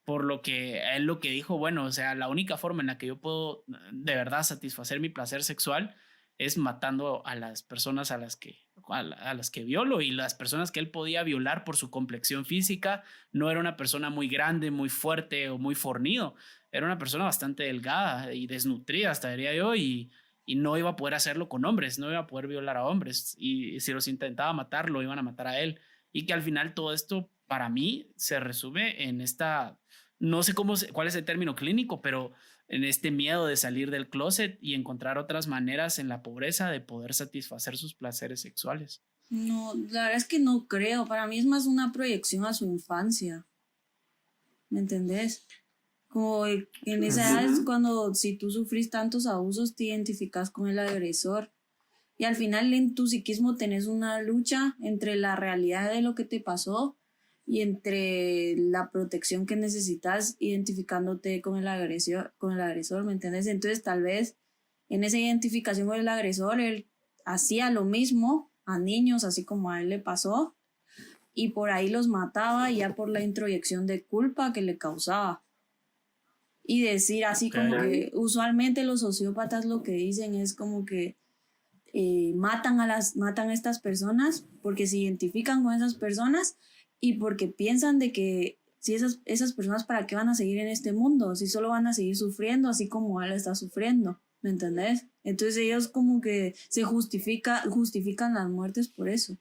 Por lo que él lo que dijo, bueno, o sea, la única forma en la que yo puedo de verdad satisfacer mi placer sexual es matando a las personas a las que violo, y las personas que él podía violar por su complexión física no era una persona muy grande, muy fuerte o muy fornido, era una persona bastante delgada y desnutrida, hasta diría yo, y no iba a poder hacerlo con hombres, no iba a poder violar a hombres, y si los intentaba matar, lo iban a matar a él. Y que al final todo esto para mí se resume en esta, no sé cuál es el término clínico, pero en este miedo de salir del closet y encontrar otras maneras en la pobreza de poder satisfacer sus placeres sexuales. No, la verdad es que no creo. Para mí es más una proyección a su infancia. ¿Me entendés? Como en esa edad es cuando, si tú sufrís tantos abusos, te identificas con el agresor. Y al final en tu psiquismo tenés una lucha entre la realidad de lo que te pasó y entre la protección que necesitas, identificándote con el agresor, ¿me entiendes? Entonces tal vez en esa identificación con el agresor, él hacía lo mismo a niños, así como a él le pasó, y por ahí los mataba ya por la introyección de culpa que le causaba. Y decir así como que usualmente los sociópatas lo que dicen es como que matan a estas personas porque se identifican con esas personas y porque piensan de que si esas personas para qué van a seguir en este mundo, si solo van a seguir sufriendo así como él está sufriendo, ¿me entendés? Entonces ellos como que justifican las muertes por eso,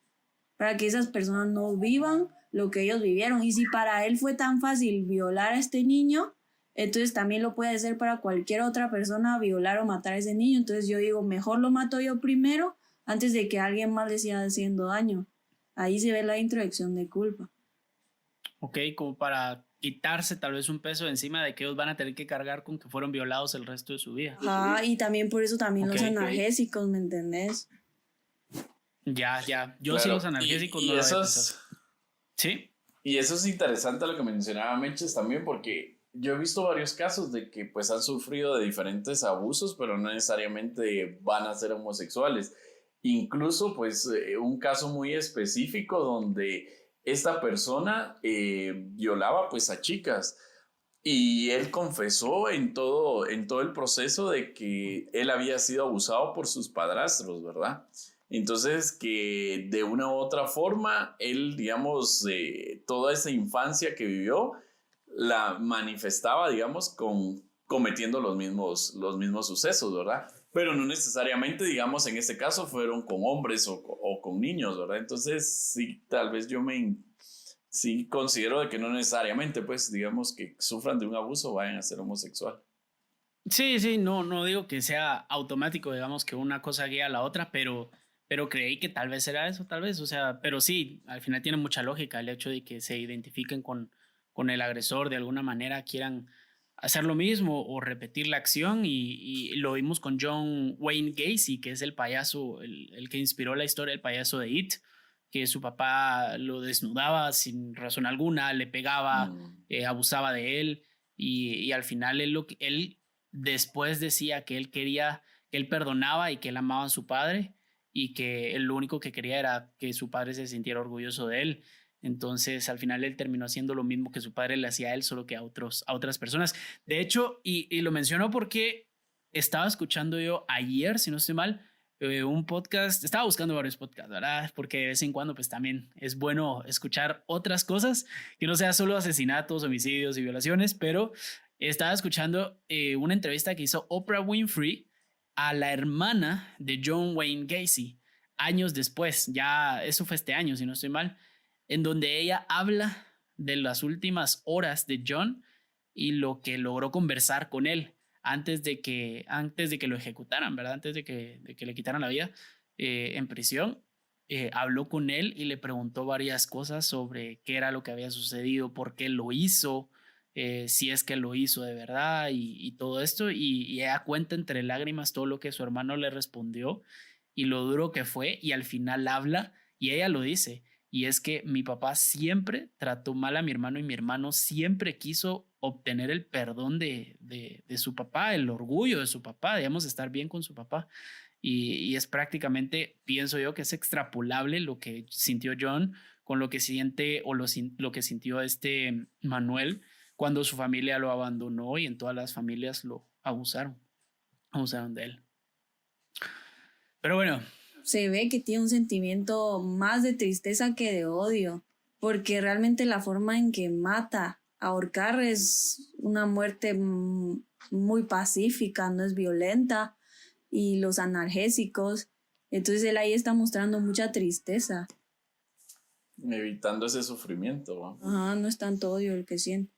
para que esas personas no vivan lo que ellos vivieron. Y si para él fue tan fácil violar a este niño, entonces también lo puede hacer para cualquier otra persona violar o matar a ese niño. Entonces yo digo, mejor lo mato yo primero antes de que alguien más le siga haciendo daño. Ahí se ve la introyección de culpa. Ok, como para quitarse tal vez un peso de encima de que ellos van a tener que cargar con que fueron violados el resto de su vida. Y también por eso también los analgésicos, ¿me entendés? Ya. Yo claro, sí los analgésicos no esos, ¿sí? Y eso es interesante lo que mencionaba Meches también, porque yo he visto varios casos de que pues han sufrido de diferentes abusos, pero no necesariamente van a ser homosexuales. Incluso pues un caso muy específico donde esta persona violaba pues a chicas y él confesó en todo el proceso de que él había sido abusado por sus padrastros, ¿verdad? Entonces que de una u otra forma él, digamos, toda esa infancia que vivió la manifestaba, digamos, cometiendo los mismos sucesos, ¿verdad? Pero no necesariamente, digamos, en este caso fueron con hombres o con niños, ¿verdad? Entonces, sí, tal vez sí considero de que no necesariamente, pues, digamos, que sufran de un abuso vayan a ser homosexual. Sí, no digo que sea automático, digamos, que una cosa guía a la otra, pero creí que tal vez era eso, tal vez, o sea, pero sí, al final tiene mucha lógica el hecho de que se identifiquen con el agresor, de alguna manera quieran hacer lo mismo o repetir la acción y lo vimos con John Wayne Gacy, que es el payaso, el que inspiró la historia del payaso de It, que su papá lo desnudaba sin razón alguna, le pegaba, abusaba de él y al final él después decía que él perdonaba y que él amaba a su padre y que él lo único que quería era que su padre se sintiera orgulloso de él. Entonces, al final él terminó haciendo lo mismo que su padre le hacía a él, solo que a otras personas. De hecho, y lo menciono porque estaba escuchando yo ayer, si no estoy mal, un podcast, estaba buscando varios podcasts, ¿verdad? Porque de vez en cuando pues también es bueno escuchar otras cosas, que no sea solo asesinatos, homicidios y violaciones, pero estaba escuchando una entrevista que hizo Oprah Winfrey a la hermana de John Wayne Gacy, años después, ya eso fue este año, si no estoy mal, en donde ella habla de las últimas horas de John y lo que logró conversar con él antes de que lo ejecutaran, ¿verdad? Antes de que le quitaran la vida en prisión. Habló con él y le preguntó varias cosas sobre qué era lo que había sucedido, por qué lo hizo, si es que lo hizo de verdad y todo esto. Y ella cuenta entre lágrimas todo lo que su hermano le respondió y lo duro que fue. Y al final habla y ella lo dice. Y es que mi papá siempre trató mal a mi hermano y mi hermano siempre quiso obtener el perdón de su papá, el orgullo de su papá, digamos, estar bien con su papá. Y es prácticamente, pienso yo, que es extrapolable lo que sintió John con lo que siente o lo que sintió Manuel cuando su familia lo abandonó y en todas las familias lo abusaron de él. Pero bueno. Se ve que tiene un sentimiento más de tristeza que de odio, porque realmente la forma en que mata, ahorcar, es una muerte muy pacífica, no es violenta, y los analgésicos, entonces él ahí está mostrando mucha tristeza. Evitando ese sufrimiento, ¿no? Ajá, no es tanto odio el que siente.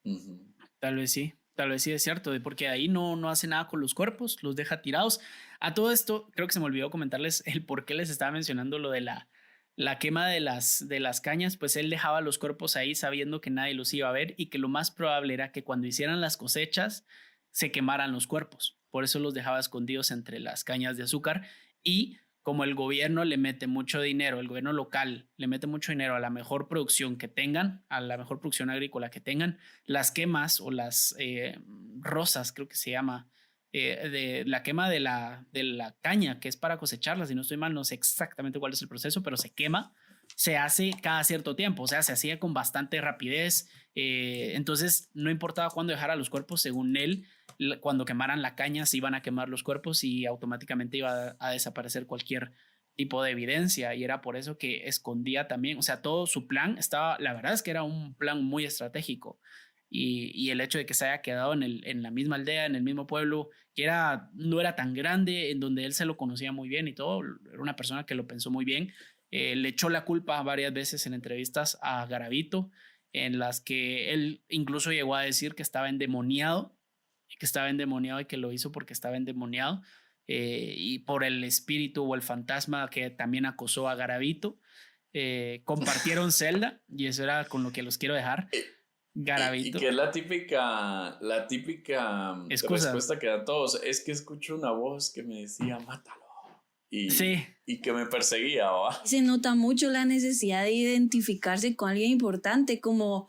Uh-huh. Tal vez sí es cierto, porque ahí no hace nada con los cuerpos, los deja tirados. A todo esto, creo que se me olvidó comentarles el por qué les estaba mencionando lo de la quema de las cañas, pues él dejaba los cuerpos ahí sabiendo que nadie los iba a ver y que lo más probable era que cuando hicieran las cosechas se quemaran los cuerpos. Por eso los dejaba escondidos entre las cañas de azúcar y como el gobierno le mete mucho dinero, el gobierno local le mete mucho dinero a la mejor producción que tengan, a la mejor producción agrícola que tengan, las quemas o las rosas, creo que se llama, de la quema de la caña, que es para cosecharla, si no estoy mal, no sé exactamente cuál es el proceso, pero se quema, se hace cada cierto tiempo, o sea, se hacía con bastante rapidez, entonces no importaba cuándo dejara los cuerpos, según él, cuando quemaran la caña se iban a quemar los cuerpos y automáticamente iba a desaparecer cualquier tipo de evidencia, y era por eso que escondía también, o sea, todo su plan estaba, la verdad es que era un plan muy estratégico, y el hecho de que se haya quedado en la misma aldea, en el mismo pueblo, que no era tan grande, en donde él se lo conocía muy bien y todo, era una persona que lo pensó muy bien. Le echó la culpa varias veces en entrevistas a Garavito, en las que él incluso llegó a decir que estaba endemoniado y que lo hizo porque estaba endemoniado, y por el espíritu o el fantasma que también acosó a Garavito. Compartieron celda, y eso era con lo que los quiero dejar. Garavito. Y que es la típica Excusa. respuesta que dan todos, es que escucho una voz que me decía, mátalo. Sí. Y que me perseguía, ¿va? Se nota mucho la necesidad de identificarse con alguien importante, como,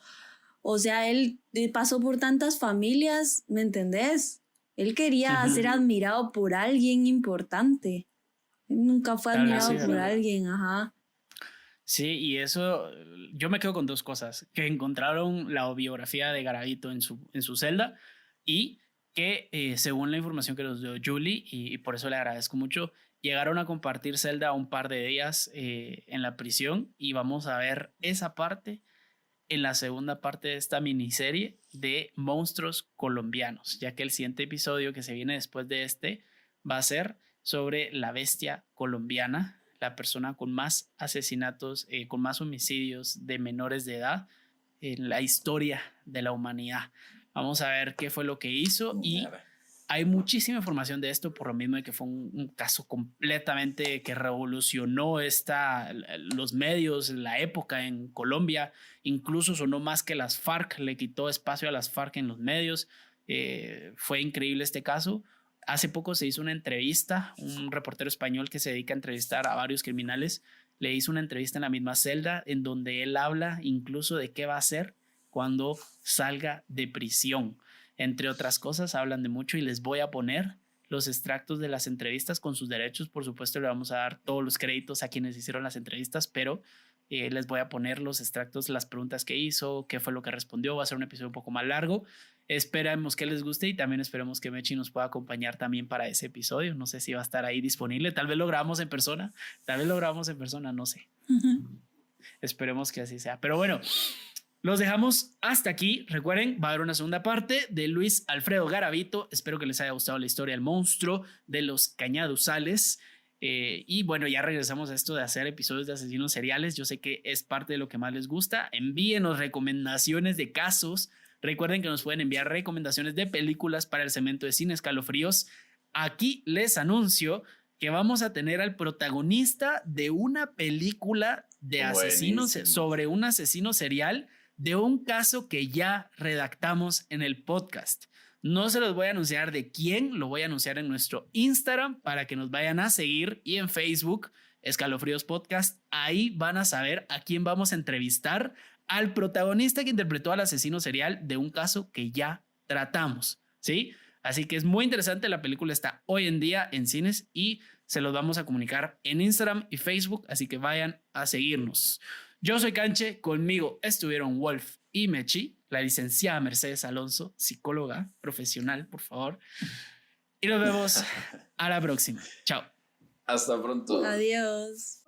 o sea, él pasó por tantas familias, ¿me entendés? Él quería ser admirado por alguien importante. Él nunca fue admirado por alguien, ajá. Sí, y eso, yo me quedo con dos cosas: que encontraron la biografía de Garavito en su celda, y que según la información que nos dio Julie, y por eso le agradezco mucho, llegaron a compartir celda un par de días en la prisión, y vamos a ver esa parte en la segunda parte de esta miniserie de monstruos colombianos, ya que el siguiente episodio que se viene después de este va a ser sobre la bestia colombiana, la persona con más asesinatos, con más homicidios de menores de edad en la historia de la humanidad. Vamos a ver qué fue lo que hizo, y hay muchísima información de esto por lo mismo de que fue un caso completamente que revolucionó los medios, la época en Colombia. Incluso sonó más que las FARC, le quitó espacio a las FARC en los medios. Fue increíble este caso. Hace poco se hizo una entrevista, un reportero español que se dedica a entrevistar a varios criminales, le hizo una entrevista en la misma celda en donde él habla incluso de qué va a hacer cuando salga de prisión. Entre otras cosas, hablan de mucho, y les voy a poner los extractos de las entrevistas con sus derechos. Por supuesto, le vamos a dar todos los créditos a quienes hicieron las entrevistas, pero les voy a poner los extractos, las preguntas que hizo, qué fue lo que respondió. Va a ser un episodio un poco más largo. Esperemos que les guste, y también esperemos que Mechi nos pueda acompañar también para ese episodio. No sé si va a estar ahí disponible. Tal vez lo grabamos en persona. No sé. Esperemos que así sea. Pero bueno, los dejamos hasta aquí. Recuerden, va a haber una segunda parte de Luis Alfredo Garavito. Espero que les haya gustado la historia del monstruo de los Cañaduzales. Y bueno, ya regresamos a esto de hacer episodios de asesinos seriales. Yo sé que es parte de lo que más les gusta. Envíenos recomendaciones de casos. Recuerden que nos pueden enviar recomendaciones de películas para el segmento de Cine Escalofríos. Aquí les anuncio que vamos a tener al protagonista de una película de asesinos, sobre un asesino serial, de un caso que ya redactamos en el podcast. No se los voy a anunciar de quién, lo voy a anunciar en nuestro Instagram para que nos vayan a seguir, y en Facebook, Escalofríos Podcast. Ahí van a saber a quién vamos a entrevistar, al protagonista que interpretó al asesino serial de un caso que ya tratamos, ¿sí? Así que es muy interesante. La película está hoy en día en cines y se los vamos a comunicar en Instagram y Facebook, así que vayan a seguirnos. Yo soy Canche, conmigo estuvieron Wolf y Mechi, la licenciada Mercedes Alonso, psicóloga profesional, por favor. Y nos vemos a la próxima. Chao. Hasta pronto. Adiós.